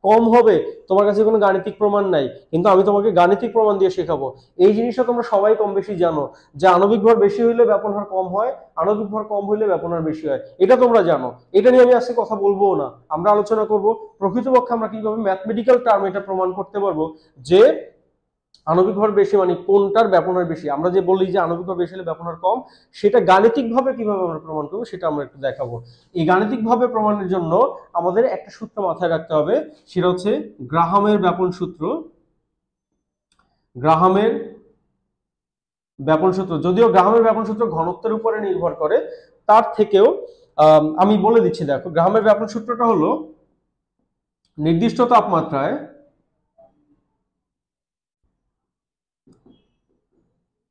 কম হবে। তোমার কাছে কোনো গাণিতিক প্রমাণ নাই, কিন্তু আমি তোমাকে গাণিতিক প্রমাণ দিয়ে শেখাবো। এই জিনিসটা তোমরা সবাই কম বেশি জানো যে আণবিক ভর বেশি হইলে ব্যাপন হার কম হয়, আণবিক ভর কম হইলে ব্যাপন হার বেশি হয়, এটা তোমরা জানো। এটা নিয়ে আমি আজকে কথা বলবো না, আমরা আলোচনা করব প্রকৃতপক্ষে আমরা কিভাবে ম্যাথমেটিক্যাল টার্ম এটা প্রমাণ করতে পারবো যে আণবিক ভর বেশি মানে কোনটার ব্যাপন হার বেশি। আমরা যে বলি যে আণবিক ভর বেশি হলে ব্যাপন হার কম, সেটা গাণিতিকভাবে কিভাবে আমরা প্রমাণ করবো সেটা আমরা একটু দেখাবো। এই গাণিতিকভাবে প্রমাণের জন্য আমাদের একটা সূত্র মাথায় রাখতে হবে, সেটা হচ্ছে গ্রাহামের ব্যাপন সূত্র। গ্রাহামের ব্যাপন সূত্র, যদিও গ্রাহামের ব্যাপন সূত্র ঘনত্বের উপরে নির্ভর করে, তার থেকেও আমি বলে দিচ্ছি। দেখো, গ্রাহামের ব্যাপন সূত্রটা হলো নির্দিষ্ট তাপমাত্রায়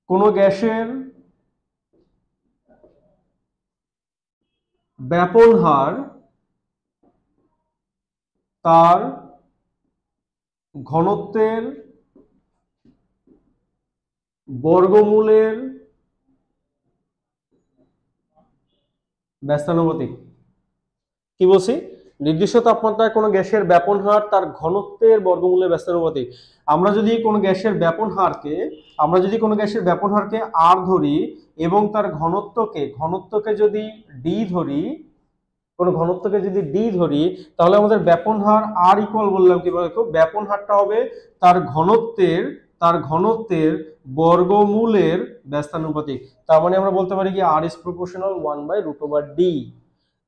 কোনো গ্যাসের ব্যাপন হার তার ঘনত্বের বর্গমূলের ব্যস্তানুপাতিক। কি বলছি? নির্দিষ্ট তাপমাত্রায় কোনো গ্যাসের ব্যাপন হার তার ঘনত্বের বর্গমূলের ব্যস্তানুপাতিক। আমরা যদি কোনো গ্যাসের ব্যাপন হারকে আর ধরি এবং তার ঘনত্বকে যদি ডি ধরি, কোনো ঘনত্বকে যদি ডি ধরি, তাহলে আমাদের ব্যাপন হার আর ইকুয়াল বললাম কি বলতো, ব্যাপন হারটা হবে তার ঘনত্বের বর্গমূলের ব্যস্তানুপাতিক। তার মানে আমরা বলতে পারি কি আর ইজ প্রপোর্শনাল 1/√d।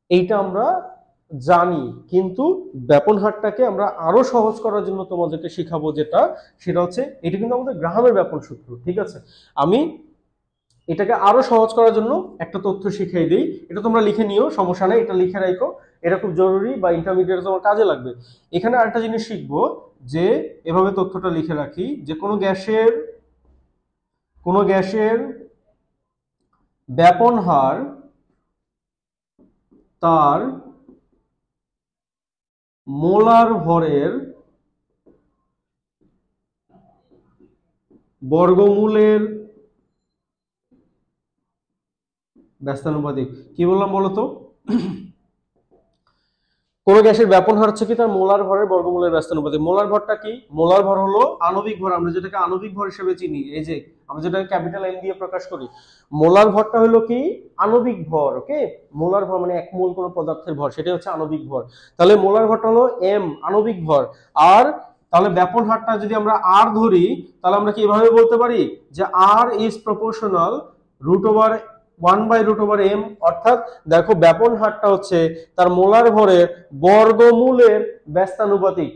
এইটা আমরা জানি, কিন্তু ব্যাপন হারটাকে আমরা আরো সহজ করার জন্য তোমাদেরকে শিখাবো সেটা হচ্ছে, এটা কিন্তু আমাদের গ্রাহামের ব্যাপন সূত্র, ঠিক আছে? আমি এটাকে আরো সহজ করার জন্য একটা তথ্য শিখিয়ে দিই, এটা তোমরা লিখে নিও, সমস্যা নেই, এটা লিখে রাখো, এটা খুব জরুরি বা ইন্টারমিডিয়েটে তোমার কাজে লাগবে। এখানে আরেকটা জিনিস শিখবো, যে এভাবে তথ্যটা লিখে রাখি, যে কোনো গ্যাসের ব্যাপন হার তার মোলার ভরের বর্গমূলের ব্যস্তানুপাতিক। কি বললাম বলতো? কোন গ্যাসের ব্যাপন হার হচ্ছে কি তার মোলার ভরের বর্গমূলের ব্যস্তানুপাতিক। মোলার ভরটা কি? মোলার ভর হলো আণবিক ভর, আমরা যেটাকে আণবিক ভর হিসেবে চিনি, এই যে আমরা যেটাকে ক্যাপিটাল এম দিয়ে প্রকাশ করি। মোলার ভরটা হলো কি? আণবিক ভর। ওকে, মোলার ভর মানে এক মোল কোনো পদার্থের ভর, সেটা হচ্ছে আণবিক ভর। তাহলে মোলার ভরটা হলো এম, আণবিক ভর। আর তাহলে ব্যাপন হারটা যদি আমরা আর ধরি, তাহলে আমরা কি এভাবে বলতে পারি যে আর ইজ প্রপোর্শনাল √1/√m। অর্থাৎ দেখো, ব্যাপন হারটা হচ্ছে তার মোলার ভরের বর্গমূলের ব্যস্তানুপাতিক।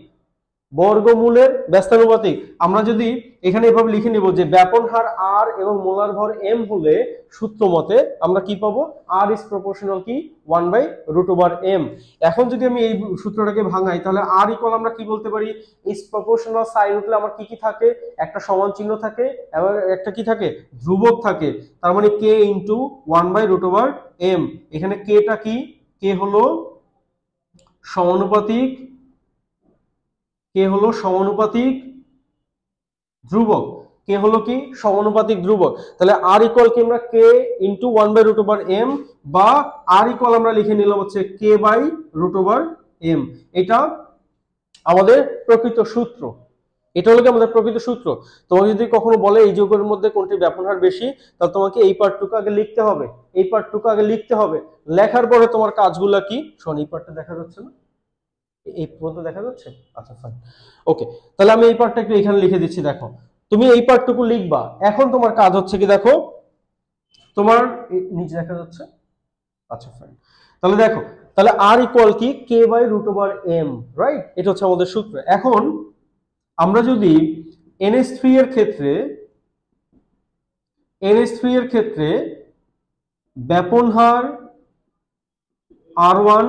আমরা যদি এখানে এভাবে লিখে নিব যে ব্যাপন হার আর এবং মোলার ভর এম হলে সূত্র মতে আমরা কি পাবো? আর ইজ প্রপোর্শনাল কি 1/√m। এখন যদি আমি এই সূত্রটাকে ভাঙাই, তাহলে আর ইকুয়াল আমরা কি বলতে পারি? ইজ প্রপোর্শনাল সাইন উঠলে আমার কি কি থাকে? একটা সমান চিহ্ন থাকে এবং একটা কি থাকে? ধ্রুবক থাকে। তার মানে k ইন্টু 1/√m। এখানে কেটা কি? কে হলো সমানুপাতিক ধ্রুবক। কে হলো কি? সমানুপাতিক ধ্রুবক। তাহলে আর ইকুয়াল কি আমরা কে ইন্টু 1/√m, বা আর ইকুয়াল আমরা লিখে নিলাম হচ্ছে k/√m। এটা আমাদের প্রকৃত সূত্র। তোমাকে যদি কখনো বলে এই যৌগের মধ্যে কোনটি ব্যাপন হার বেশি, তাহলে তোমাকে এই পার্টটুকু আগে লিখতে হবে। লেখার পরে তোমার কাজগুলা কি? শোন, এই পার্টটা দেখা যাচ্ছে না? এই পর্যন্ত দেখা যাচ্ছে? আচ্ছা, ফাইন, ওকে। তাহলে আমি এই পার্টটা একটু এখানে লিখে দিচ্ছি, দেখো তুমি এই পার্টটুকু লিখবা। এখন তোমার কাজ হচ্ছে কি, দেখো তোমার নিচে দেখা যাচ্ছে? আচ্ছা, ফাইন। তাহলে দেখো, তাহলে আর ইকুয়াল কি k/√m, রাইট? এটা হচ্ছে আমাদের সূত্র। এখন আমরা যদি NH3 এর ক্ষেত্রে ব্যাপন হার R1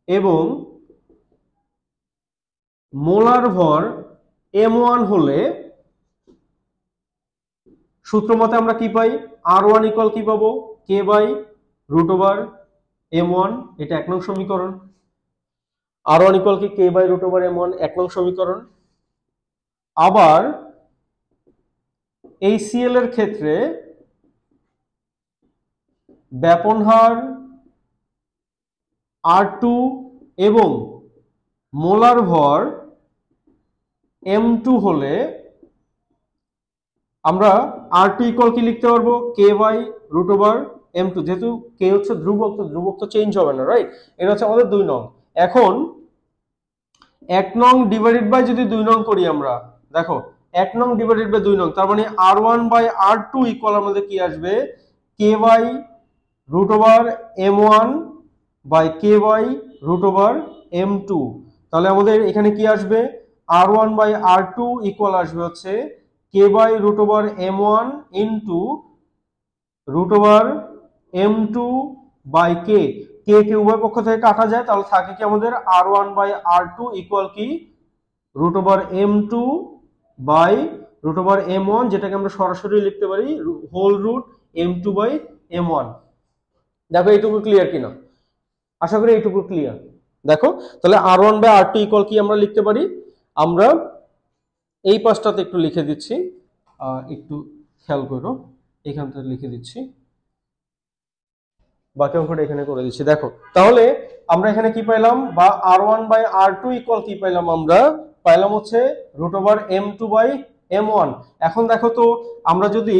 এবং মোলার ভর M1 হলে সূত্র মতে আমরা কি পাই? R1 ইকুয়াল কি পাবো? k/√m1। এটা 1 নং সমীকরণ। R1 ইকুয়াল কি? k/√m1, 1 নং সমীকরণ। আবার এই Cl এর ক্ষেত্রে ব্যাপন হার R2 এবং মোলার ভর M2 হলে আমরা R2 ইকুয়াল কি লিখতে পারবো? k/√m2। যেহেতু k হচ্ছে ধ্রুবক, তো ধ্রুবক তো চেঞ্জ হবে না, রাইট? এটা হচ্ছে আমাদের 2 নং। এখন 1 নং ডিভাইডেড বাই যদি 2 নং করি আমরা, দেখো 1 নং ডিভাইডেড বাই 2 নং, তার মানে R1/R2 ইকুয়াল আমাদের কি আসবে? k/√m1 by k/√m2। তাহলে আমাদের এখানে কি আসবে? R1/R2 ইকুয়াল আসবে হচ্ছে k/√m1 into √m2 by k। K কে উভয় পক্ষ থেকে কাটা যায়, তাহলে থাকে কি আমাদের r1/r2 ইকুয়াল কি √m2 বাই √m1, যেটাকে আমরা সরাসরি লিখতে পারি হোল রুট m2/m1। দেখো এইটুকু ক্লিয়ার কিনা, আশা করি এইটুকু ক্লিয়ার। দেখো তাহলে r1/r2 ইকুয়াল কি আমরা লিখতে পারি, আমরা এই পাশটাতে একটু লিখে দিচ্ছি, একটু খেয়াল করো, এখান থেকে লিখে দিচ্ছি, বাকি অঙ্কটা এখানে করে দিচ্ছি। দেখো তাহলে আমরা এখানে কি পাইলাম, বা r1/r2 ইকুয়াল কি পাইলাম, আমরা পাইলাম হচ্ছে √m2/m1। এখন দেখো তো আমরা যদি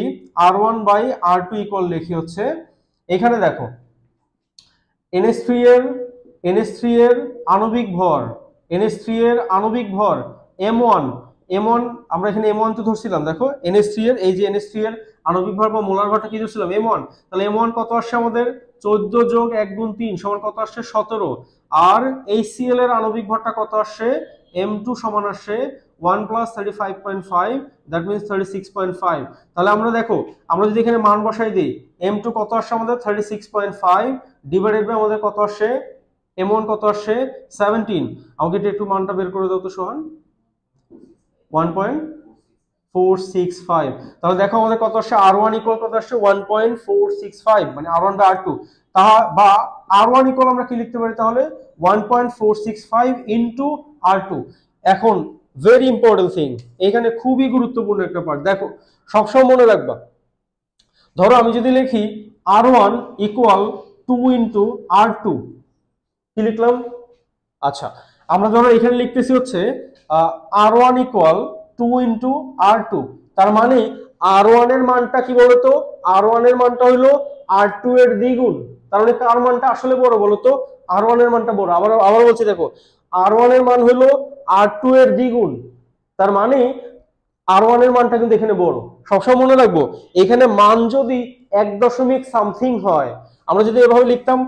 r1/r2 ইকুয়াল লিখি হচ্ছে, এখানে দেখো NH3 এর আণবিক ভর, NH3 এর আণবিক ভর m1, আমরা এখানে m1 তো ধরছিলাম। দেখো NH3 এর, এই যে NH3 এর আণবিক ভর বা মোলার ভরটা কি ধরছিলাম, m1। তাহলে m1 কত আসছে আমাদের, 14 যোগ 1 গুণ 3 সমান কত আসছে, 17। আর HCl এর আণবিক ভরটা কত আসছে, m2 সমান আসছে 1 + 35.5, দ্যাট মিন্স 36.5। তাহলে আমরা দেখো, আমরা যদি এখানে মান বসাই দিই, m2 কত আসছে আমাদের 36.5 ডিভাইডেড বাই আমাদের কত আসছে m1 কত আসছে 17। আমাকে একটু মানটা বের করে দাও তো সোহান, 1.465। তাহলে দেখো আমাদের কত আসছে, r1 ইকুয়াল কত আসছে 1.465, মানে r1/r2। বা r1 ইকুয়াল আমরা কি লিখতে পারি তাহলে 1.465 ইনটু r2। এখন ভেরি ইম্পর্টেন্ট থিং, এখানে খুবই গুরুত্বপূর্ণ একটা পার্ট, দেখো সবসময় মনে রাখবা। ধরো আমি যদি লিখি r1 ইকুয়াল 2 ইনটু r2, কি লিখলাম, আচ্ছা আমরা ধরো এখানে লিখতেছি হচ্ছে r1 ইকুয়াল 2 ইনটু r2, তার মানে r1 এর মানটা কি বলতো, r1 এর মানটা হলো r2 এর দ্বিগুণ। তার মানে কার মানটা আসলে বড় বলতো, r1 এর মানটা বড়। আবার বলছি, দেখো r1 এর মান হলো r2 এর দ্বিগুণ, তার মানে r1 এর মানটা কিন্তু এখানে বড়। সবসময় মনে রাখবো, এখানে মান যদি 1 দশমিক সামথিং হয়, আমরা যদি এভাবে লিখতাম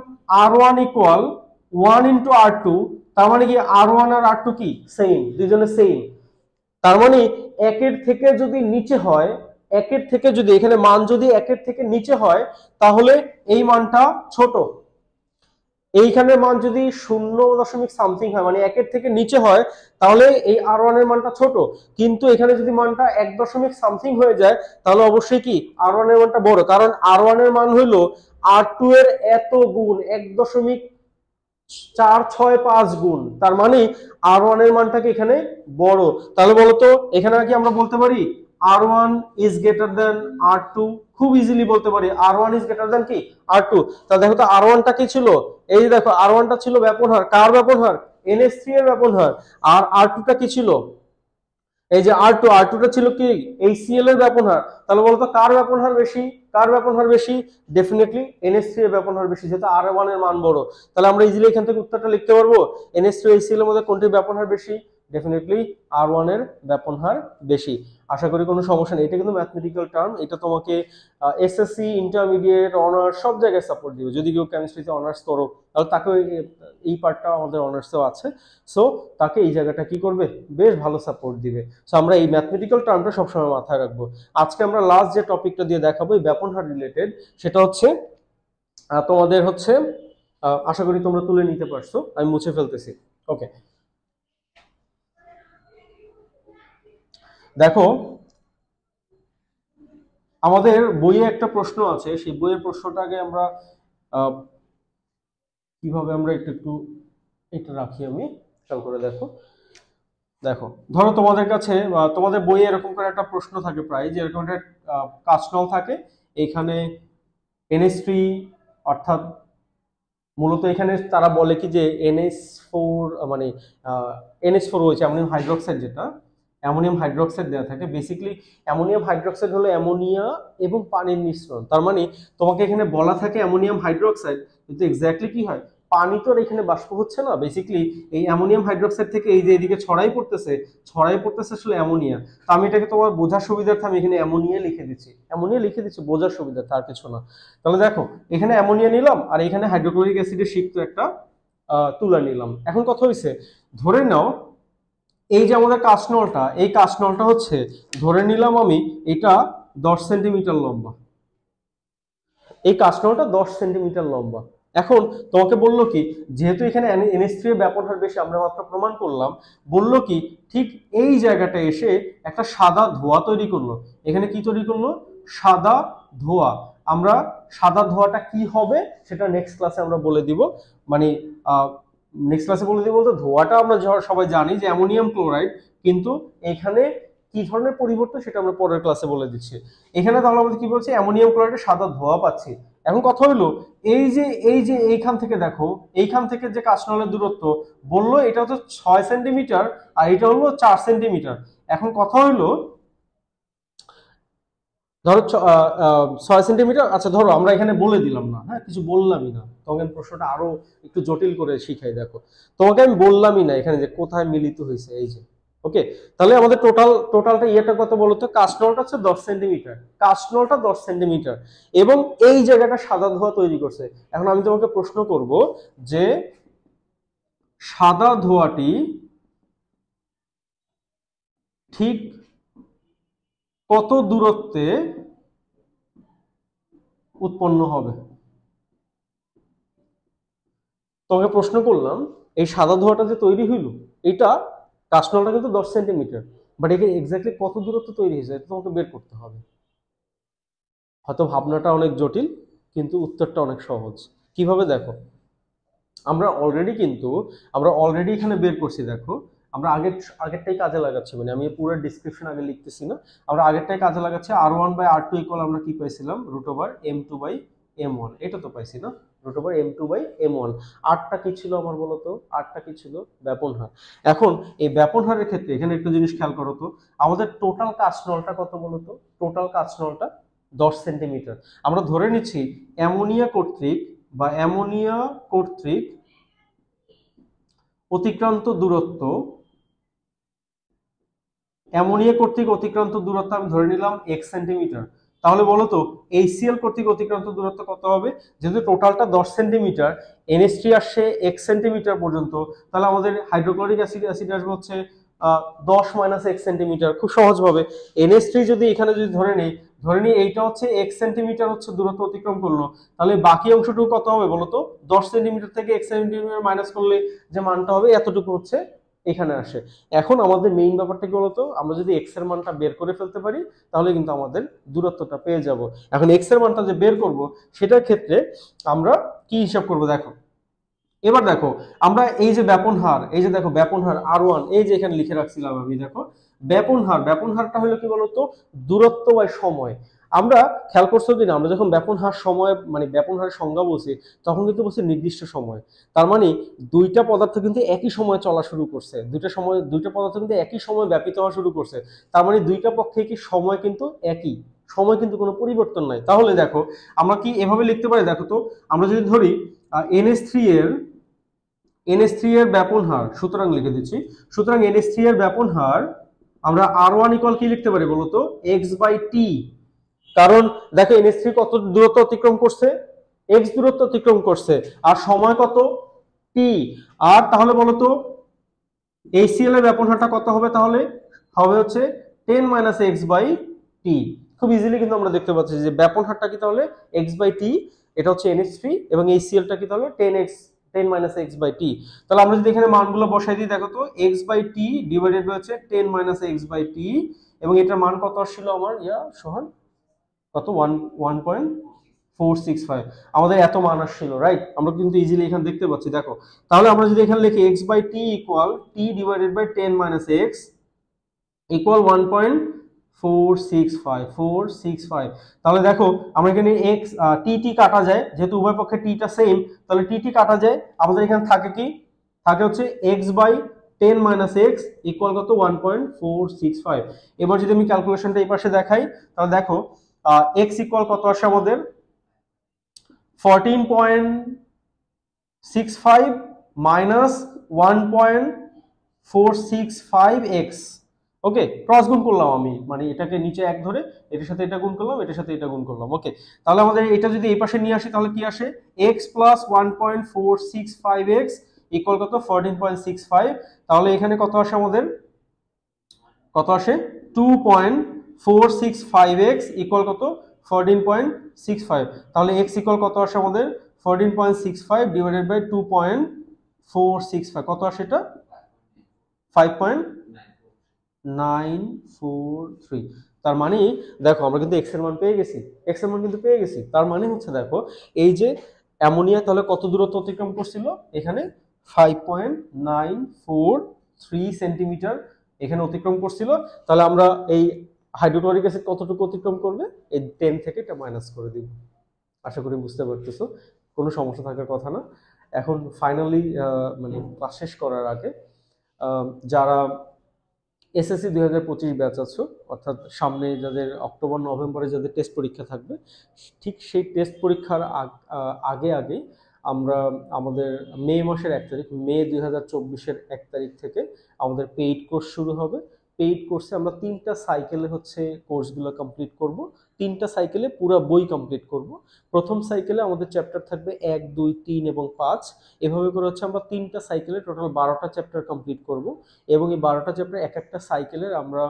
r1 ইকুয়াল 1 ইনটু r2, তার মানে কি r1 আর r2 কি সেম, দুইজনে সেম। তার মানে একের থেকে যদি নিচে হয়, একের থেকে যদি এখানে মান যদি একের থেকে নিচে হয়, তাহলে এই মানটা ছোট। এইখানে মান যদি 0 দশমিক সামথিং হয়, মানে একের থেকে নিচে হয়, তাহলে এই r1 এর মানটা ছোট। কিন্তু এখানে যদি মানটা 1 দশমিক সামথিং হয়ে যায়, তাহলে অবশ্যই কি r1 এর মানটা বড়, কারণ r1 এর মান হলো r2 এর এত গুণ, 1.465 গুণ। তার মানে r1 এর মানটাকে এখানে বড়। তাহলে বলতো এখানে কি আমরা বলতে পারি r1 is greater than r2, খুব ইজিলি বলতে পারি r1 ইজ গ্রেটার দেন কি r2। তাহলে দেখো তো r1 টা কি ছিল, এই যে দেখো r1 টা ছিল ব্যাপন হার, কার ব্যাপন হার, NH3 এর ব্যাপন হার। আর r2 টা কি ছিল, এই যে r2 টা ছিল কি HCl এর ব্যাপন হার। তাহলে বলতো কার ব্যাপন হার বেশি, কার ব্যাপন হার বেশি, ডেফিনেটলি NH3 এর ব্যাপন হার বেশি, যেহেতু r1 এর মান বড়। তাহলে আমরা ইজিলি এখান থেকে উত্তরটা লিখতে পারবো, NH3 HCl এর মধ্যে কোনটির ব্যাপন হার বেশি, ডেফিনেটলি r1 এর ব্যাপন হার বেশি। আশা করি কোনো সমস্যা নেই। এটা কিন্তু ম্যাথমেটিক্যাল টার্ম, এটা তোমাকে এসএসসি, ইন্টারমিডিয়েট, অনার্স সব জায়গায় সাপোর্ট দিবে। যদি কেউ কেমিস্ট্রিতে অনার্স করো, তাহলে তাকে এই পার্টটা আমাদের অনার্সেও আছে, সো তাকে এই জায়গাটা কি করবে, বেশ ভালো সাপোর্ট দিবে। সো আমরা এই ম্যাথমেটিক্যাল টার্মটা সবসময় মাথায় রাখবো। আজকে আমরা লাস্ট যে টপিকটা দিয়ে দেখাবো এই ব্যাপন হার রিলেটেড, সেটা হচ্ছে তোমাদের হচ্ছে, আশা করি তোমরা তুলে নিতে পারছো, আমি মুছে ফেলতেছি। ওকে, দেখো আমাদের বইয়ে একটা প্রশ্ন আছে, সেই বইয়ের প্রশ্নটাকে আমরা কিভাবে আমরা একটু এটা রাখি, আমি খেয়াল করে দেখো। দেখো ধরো তোমাদের কাছে বা তোমাদের বইয়ে এরকম করে একটা প্রশ্ন থাকে প্রায়, যে এরকম একটা কাঁচনল থাকে, এখানে NH3, অর্থাৎ মূলত এখানে তারা বলে কি যে NH4, মানে NH4 হয়েছে অ্যামোনিয়াম হাইড্রোক্সাইড, যেটা অ্যামোনিয়াম হাইড্রোক্সাইড দেওয়া থাকে। বেসিক্যালি অ্যামোনিয়াম হাইড্রোক্সাইড হলো অ্যামোনিয়া এবং পানির মিশ্রণ। তার মানে তোমাকে এখানে বলা থাকে অ্যামোনিয়াম হাইড্রোক্সাইড, কিন্তু এক্স্যাক্টলি কি হয়, পানি তো এখানে বাষ্প হচ্ছে না, বেসিক্যালি এই অ্যামোনিয়াম হাইড্রোক্সাইড থেকে এই যে এদিকে ছড়াই পড়তেছে আসলে অ্যামোনিয়া। তো আমি এটাকে তোমার বোঝার সুবিধার্থে আমি এখানে অ্যামোনিয়া লিখে দিচ্ছি, বোঝার সুবিধার্থে, আর কিছু না। তাহলে দেখো এখানে অ্যামোনিয়া নিলাম, আর এখানে হাইড্রোক্লোরিক অ্যাসিডের সিক্ত একটা তুলা নিলাম। এখন কথা হয়েছে, ধরে নাও এই যে আমাদের কাঁচনলটা, এই কাঁচনলটা হচ্ছে, ধরে নিলাম আমি এটা 10 সেন্টিমিটার লম্বা, এই কাঁচনলটা 10 সেন্টিমিটার লম্বা। এখন তোমাকে বললো কি, যেহেতু এখানে NH3 এর ব্যাপন হার বেশি, আমরা মাত্র প্রমাণ করলাম, বললো কি ঠিক এই জায়গাটা এসে একটা সাদা ধোঁয়া তৈরি করলো। এখানে কি তৈরি করলো? সাদা ধোঁয়া। আমরা সাদা ধোঁয়াটা কি হবে সেটা নেক্সট ক্লাসে আমরা বলে দিব, মানে নেক্সট ক্লাসে বলে দিব বলতে ধোঁয়াটা আমরা সবাই জানি যে অ্যামোনিয়াম ক্লোরাইড, কিন্তু এখানে কি ধরনের পরিবর্তন সেটা আমরা পরের ক্লাসে বলে দিচ্ছি। এখানে তাহলে আমাদের কি বলছে, অ্যামোনিয়াম ক্লোরাইডের সাদা ধোঁয়া পাচ্ছি। এখন কথা হলো এই যে এইখান থেকে দেখো, এইখান থেকে যে কাঁচনলের দূরত্ব বললো এটা হচ্ছে 6 সেন্টিমিটার আর এটা হলো 4 সেন্টিমিটার। এখন কথা হলো ধরো 6 সেন্টিমিটার, আচ্ছা ধরো আমরা এখানে বলে দিলাম না, হ্যাঁ কিছু বললামই না, তোমাকে আমি প্রশ্নটা আরো একটু জটিল করে শিখাই। দেখো তোমাকে আমি বললামই না এখানে যে কোথায় মিলিত হয়েছে, এই যে ওকে। তাহলে আমাদের টোটালটা ইয়েটা কত বলতো? কাঁচনলটা হচ্ছে 10 সেন্টিমিটার, কাঁচনলটা 10 সেন্টিমিটার এবং এই জায়গাটা সাদা ধোঁয়া তৈরি করছে। এখন আমি তোমাকে প্রশ্ন করব যে সাদা ধোঁয়াটি ঠিক কত দূরত্বে উৎপন্ন হবে? তোমাকে প্রশ্ন করলাম এই সাদা ধোঁয়াটা যে তৈরি হইল, এটা কাঁচনলটা কিন্তু 10 সেন্টিমিটার, বাট একে এক্স্যাক্টলি কত দূরত্ব তৈরি হয়েছে এটা তোমাকে বের করতে হবে। হয়তো ভাবনাটা অনেক জটিল কিন্তু উত্তরটা অনেক সহজ। কিভাবে দেখো, আমরা অলরেডি এখানে বের করছি। দেখো আমরা আগেরটাই কাজে লাগাচ্ছি, মানে আমি পুরো ডিসক্রিপশন আগে লিখতেছি না, আমরা আগেরটাই কাজে লাগাচ্ছি। R1/R2 ইকুয়াল আমরা কি পাইছিলাম? √M2/M1, এটা তো পাইছি না, √M2/M1। আরটা কি ছিল আমার বলো তো? আরটা কি ছিল? ব্যাপন হার। এখন এই ব্যাপন হারের ক্ষেত্রে এখানে একটা জিনিস খেয়াল করো তো, আমাদের টোটাল কাঁচনলটা কত বলো তো? টোটাল কাঁচনলটা 10 সেন্টিমিটার। আমরা ধরে নিচ্ছি অ্যামোনিয়া কর্তৃক অতিক্রান্ত দূরত্ব, আমি ধরে নিলাম x সেন্টিমিটার। তাহলে বলো তো HCl কর্তৃক অতিক্রান্ত দূরত্ব কত হবে? যেহেতু টোটালটা 10 সেন্টিমিটার, NH3 আসছে x সেন্টিমিটার পর্যন্ত, তাহলে আমাদের হাইড্রোক্লোরিক অ্যাসিড আসবে হচ্ছে 10 - x সেন্টিমিটার। খুব সহজভাবে NH3 যদি এখানে যদি ধরে নিই এইটা হচ্ছে x সেন্টিমিটার হচ্ছে দূরত্ব অতিক্রম করলো, তাহলে বাকি অংশটুকু কত হবে বলতো? 10 সেন্টিমিটার থেকে x সেন্টিমিটার মাইনাস করলে যে মানটা হবে এতটুকু হচ্ছে এখানে আসে। এখন আমাদের মেইন ব্যাপারটা কি বলতো, আমরা যদি x এর মানটা বের করে ফেলতে পারি তাহলে কিন্তু আমাদের দূরত্বটা পেয়ে যাব। এখন x এর মানটা যে বের করব সেটার ক্ষেত্রে আমরা কি হিসাব করব? দেখো এবার দেখো আমরা এই যে ব্যাপন হার, এই যে দেখো ব্যাপন হার R1, এই যে এখানে লিখে রাখছিলাম আমি, দেখো ব্যাপন হারটা হলো কি বলতো? দূরত্ব বাই সময়। আমরা খেয়াল করছো কিনা, আমরা যখন ব্যাপন হার সময় মানে ব্যাপন হারের সংজ্ঞা বলছি তখন কিন্তু বলছি নির্দিষ্ট সময়। তার মানে দুইটা পদার্থ কিন্তু একই সময় চলা শুরু করছে, দুইটা পদার্থ কিন্তু একই সময় ব্যাপিত হওয়া শুরু করছে। তার মানে দুইটা পক্ষে কি সময় কিন্তু একই, সময় কিন্তু কোনো পরিবর্তন নাই। তাহলে দেখো আমরা কি এভাবে লিখতে পারি? দেখো তো আমরা যদি ধরি NH3 এর ব্যাপন হার, সুতরাং লিখে দিচ্ছি, সুতরাং NH3 এর ব্যাপন হার আমরা R1 ইকুয়াল কি লিখতে পারি বলতো? x/t। কারণ দেখো NH3 কত দূরত্ব অতিক্রম করছে? x দূরত্ব অতিক্রম করছে, আর সময় কত? t। আর তাহলে বলতো HCl এর ব্যাপন হারটা কত হবে? তাহলে হবে হচ্ছে 10 - x/t। খুব ইজিলি কিন্তু আমরা দেখতে পাচ্ছি যে ব্যাপন হারটা কি তাহলে x/t, এটা হচ্ছে NH3, এবং HCl টা কি তাহলে 10 - x/t। তাহলে আমরা যদি এখানে মানগুলো বসাই দিই, দেখো তো x/t ডিভাইডেড বাই হচ্ছে 10 - x/t, এবং এটার মান কত আসছিল আমার সোহান? কত? 1.465 আমাদের এত মান আসছিল, রাইট? আমরা কিন্তু ইজিলি এখানে দেখতে পাচ্ছি। দেখো তাহলে আমরা যদি এখানে লিখি x/t equal t divided by 10 - x equal 1.465, তাহলে দেখো আমরা এখানে x টি কাটা যায়, যেহেতু উভয় পক্ষে টিটা সেম, তাহলে টি কাটা যায়। আমাদের এখানে থাকে কি? থাকে হচ্ছে x/10 - x ইকুয়াল কত? 1.465। এবার যদি আমি ক্যালকুলেশনটা এই পাশে দেখাই তাহলে দেখো x ইকুয়াল কত আসে আমাদের? 14.65 মাইনাস 1.465x। ওকে, ক্রস গুণ করলাম আমি, মানে এটাকে নিচে এক ধরে এটার সাথে এটা গুণ করলাম, এটার সাথে এটা গুণ করলাম। ওকে, তাহলে আমাদের এটা যদি এই পাশে নিয়ে আসি তাহলে কি আসে? x প্লাস 1.465x ইকুয়াল কত? 14.65। তাহলে এখানে কত আসে আমাদের? কত আসে? 2.465x ইকুয়াল কত? 14.65। তাহলে x ইকুয়াল কত আসে আমাদের? 14.65 ডিভাইডেড বাই 2.465 কত আসে এটা? 5.943। তার মানে দেখো আমরা কিন্তু এক্স এর মান পেয়ে গেছি, এক্স এর মান কিন্তু পেয়ে গেছি। তার মানে হচ্ছে দেখো এই যে অ্যামোনিয়া তাহলে কত দূরত্ব অতিক্রম করছিল এখানে 5.943 সেন্টিমিটার এখানে অতিক্রম করছিল। তাহলে আমরা এই হাইড্রোক্লোরিক অ্যাসিড কতটুকু অতিক্রম করবে, এই 10 থেকে এটা মাইনাস করে দিব। আশা করি বুঝতে পারতেছো, কোনো সমস্যা থাকার কথা না। এখন ফাইনালি মানে ক্লাস শেষ করার আগে যারা এসএসসি 2025 ব্যাচ আছো, অর্থাৎ সামনে যাদের অক্টোবর নভেম্বরে যাদের টেস্ট পরীক্ষা থাকবে, ঠিক সেই টেস্ট পরীক্ষার আগে আগে আমরা আমাদের মে মাসের 1 তারিখ, মে 2024-এর 1 তারিখ থেকে আমাদের পেইড কোর্স শুরু হবে। পেইড কোর্সে আমরা 3টা সাইকেলে হচ্ছে কোর্সগুলো কমপ্লিট করব। 3টা সাইকেলে পুরো বই কমপ্লিট করব। প্রথম সাইকেলে আমাদের চ্যাপ্টার থাকবে 1, 2, 3 এবং 5। এভাবে করে হচ্ছে আমরা 3টা সাইকেলে টোটাল 12টা চ্যাপ্টার কমপ্লিট করব। এবং এই 12টা চ্যাপ্টার এক একটা সাইকেলের আমরা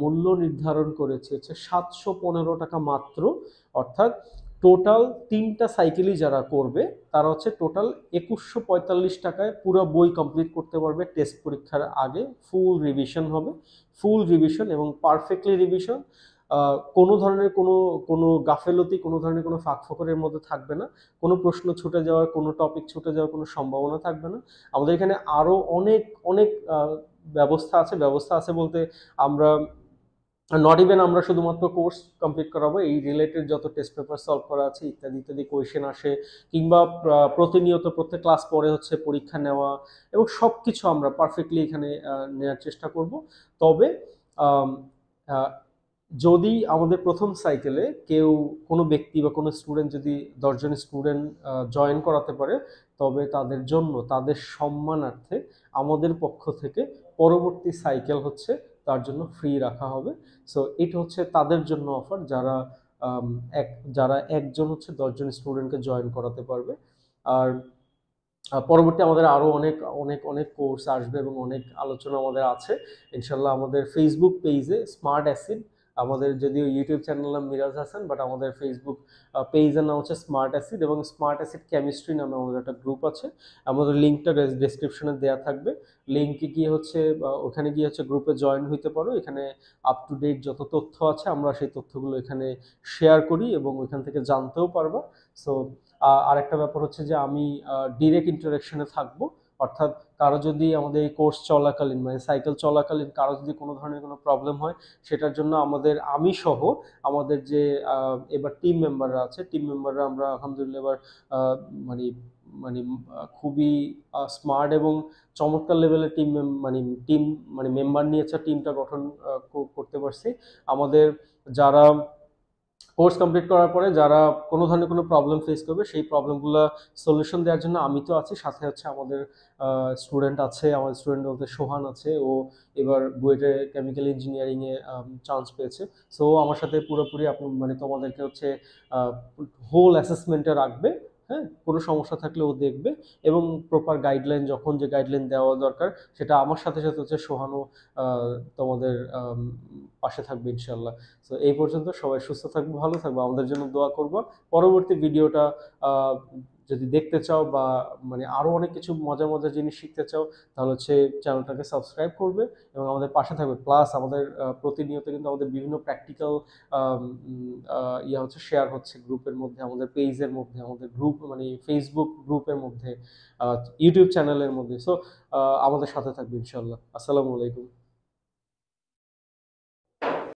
মূল্য নির্ধারণ করেছি হচ্ছে 715 টাকা মাত্র। অর্থাৎ টোটাল 3টা সাইকেলই যারা করবে তারা হচ্ছে টোটাল 2145 টাকায় পুরো বই কমপ্লিট করতে পারবে। টেস্ট পরীক্ষার আগে ফুল রিভিশন হবে, ফুল রিভিশন এবং পারফেক্টলি রিভিশন। কোনো ধরনের কোনো গাফেলতি, কোনো ধরনের কোনো ফাঁক ফোকরের মধ্যে থাকবে না। কোনো প্রশ্ন ছুটে যাওয়ার, কোনো টপিক ছুটে যাওয়ার কোনো সম্ভাবনা থাকবে না। আমাদের এখানে আরও অনেক অনেক ব্যবস্থা আছে বলতে আমরা নট ইভেন আমরা শুধুমাত্র কোর্স কমপ্লিট করাবো, এই রিলেটেড যত টেস্ট পেপার সলভ করা আছে ইত্যাদি ইত্যাদি কোয়েশ্চেন আসে, কিংবা প্রতিনিয়ত প্রত্যেক ক্লাস পরে হচ্ছে পরীক্ষা নেওয়া, এবং সব কিছু আমরা পারফেক্টলি এখানে নেওয়ার চেষ্টা করব। তবে যদি আমাদের প্রথম সাইকেলে কেউ কোনো ব্যক্তি বা কোনো স্টুডেন্ট যদি 10 জন স্টুডেন্ট জয়েন করাতে পারে, তবে তাদের জন্য তাদের সম্মানার্থে আমাদের পক্ষ থেকে পরবর্তী সাইকেল হচ্ছে তার জন্য ফ্রি রাখা হবে। সো এটা হচ্ছে তাদের জন্য অফার যারা একজন হচ্ছে 10 জন স্টুডেন্টকে জয়েন করাতে পারবে। আর পরবর্তী আমাদের আরও অনেক অনেক অনেক কোর্স আসবে এবং অনেক আলোচনা আমাদের আছে ইনশাল্লাহ। আমাদের ফেসবুক পেজে স্মার্ট অ্যাসিড, আমাদের যদিও ইউটিউব চ্যানেল নাম মিরাজ হাসান, বাট আমাদের ফেসবুক পেজের নাম হচ্ছে স্মার্ট অ্যাসিড, এবং স্মার্ট অ্যাসিড কেমিস্ট্রি নামে আমাদের একটা গ্রুপ আছে। আমাদের লিঙ্কটা ডেসক্রিপশনে দেওয়া থাকবে। লিঙ্কে গিয়ে হচ্ছে ওখানে গিয়ে হচ্ছে গ্রুপে জয়েন হইতে পারো। এখানে আপ টু ডেট যত তথ্য আছে আমরা সেই তথ্যগুলো এখানে শেয়ার করি এবং ওইখান থেকে জানতেও পারবা। সো আরেকটা ব্যাপার হচ্ছে যে আমি ডিরেক্ট ইন্টারাকশনে থাকবো, অর্থাৎ কারো যদি আমাদের এই কোর্স চলাকালীন মানে সাইকেল চলাকালীন কারো যদি কোনো ধরনের কোনো প্রবলেম হয়, সেটার জন্য আমি সহ আমাদের যে এবার টিম মেম্বাররা আছে, টিম মেম্বাররা আমরা আলহামদুলিল্লাহ এবার মানে মানে খুবই স্মার্ট এবং চমৎকার লেভেলের টিম মেম্বার নিয়েছে, টিমটা গঠন করতে পারছি। আমাদের যারা কোর্স কমপ্লিট করার পরে যারা কোনো ধরনের কোনো প্রবলেম ফেস করবে, সেই প্রবলেমগুলো সলিউশন দেওয়ার জন্য আমি তো আছি, সাথে হচ্ছে আমাদের স্টুডেন্ট আছে। আমাদের স্টুডেন্ট বলতে সোহান আছে, ও এবার বুয়েটে কেমিক্যাল ইঞ্জিনিয়ারিংয়ে চান্স পেয়েছে। সো আমার সাথে পুরোপুরি তোমাদেরকে হচ্ছে হোল অ্যাসেসমেন্টে রাখবে। হ্যাঁ, কোনো সমস্যা থাকলে ও দেখবে এবং প্রপার গাইডলাইন, যখন যে গাইডলাইন দেওয়া দরকার সেটা আমার সাথে সাথে হচ্ছে সোহানও তোমাদের পাশে থাকবে ইনশাল্লাহ। তো এই পর্যন্ত সবাই সুস্থ থাকবে, ভালো থাকবে, আমাদের জন্য দোয়া করবো। পরবর্তী ভিডিওটা যদি দেখতে চাও বা আরো অনেক কিছু মজার মজার জিনিস শিখতে চাও, তাহলে হচ্ছে চ্যানেলটাকে সাবস্ক্রাইব করবে এবং আমাদের পাশে থাকবে। প্লাস আমাদের প্রতিনিয়ত কিন্তু আমাদের বিভিন্ন প্র্যাকটিক্যাল হচ্ছে শেয়ার হচ্ছে গ্রুপের মধ্যে, আমাদের পেজের মধ্যে, আমাদের গ্রুপ ফেসবুক গ্রুপের মধ্যে, ইউটিউব চ্যানেলের মধ্যে। সো আমাদের সাথে থাকবে ইনশাল্লাহ। আসসালামু আলাইকুম।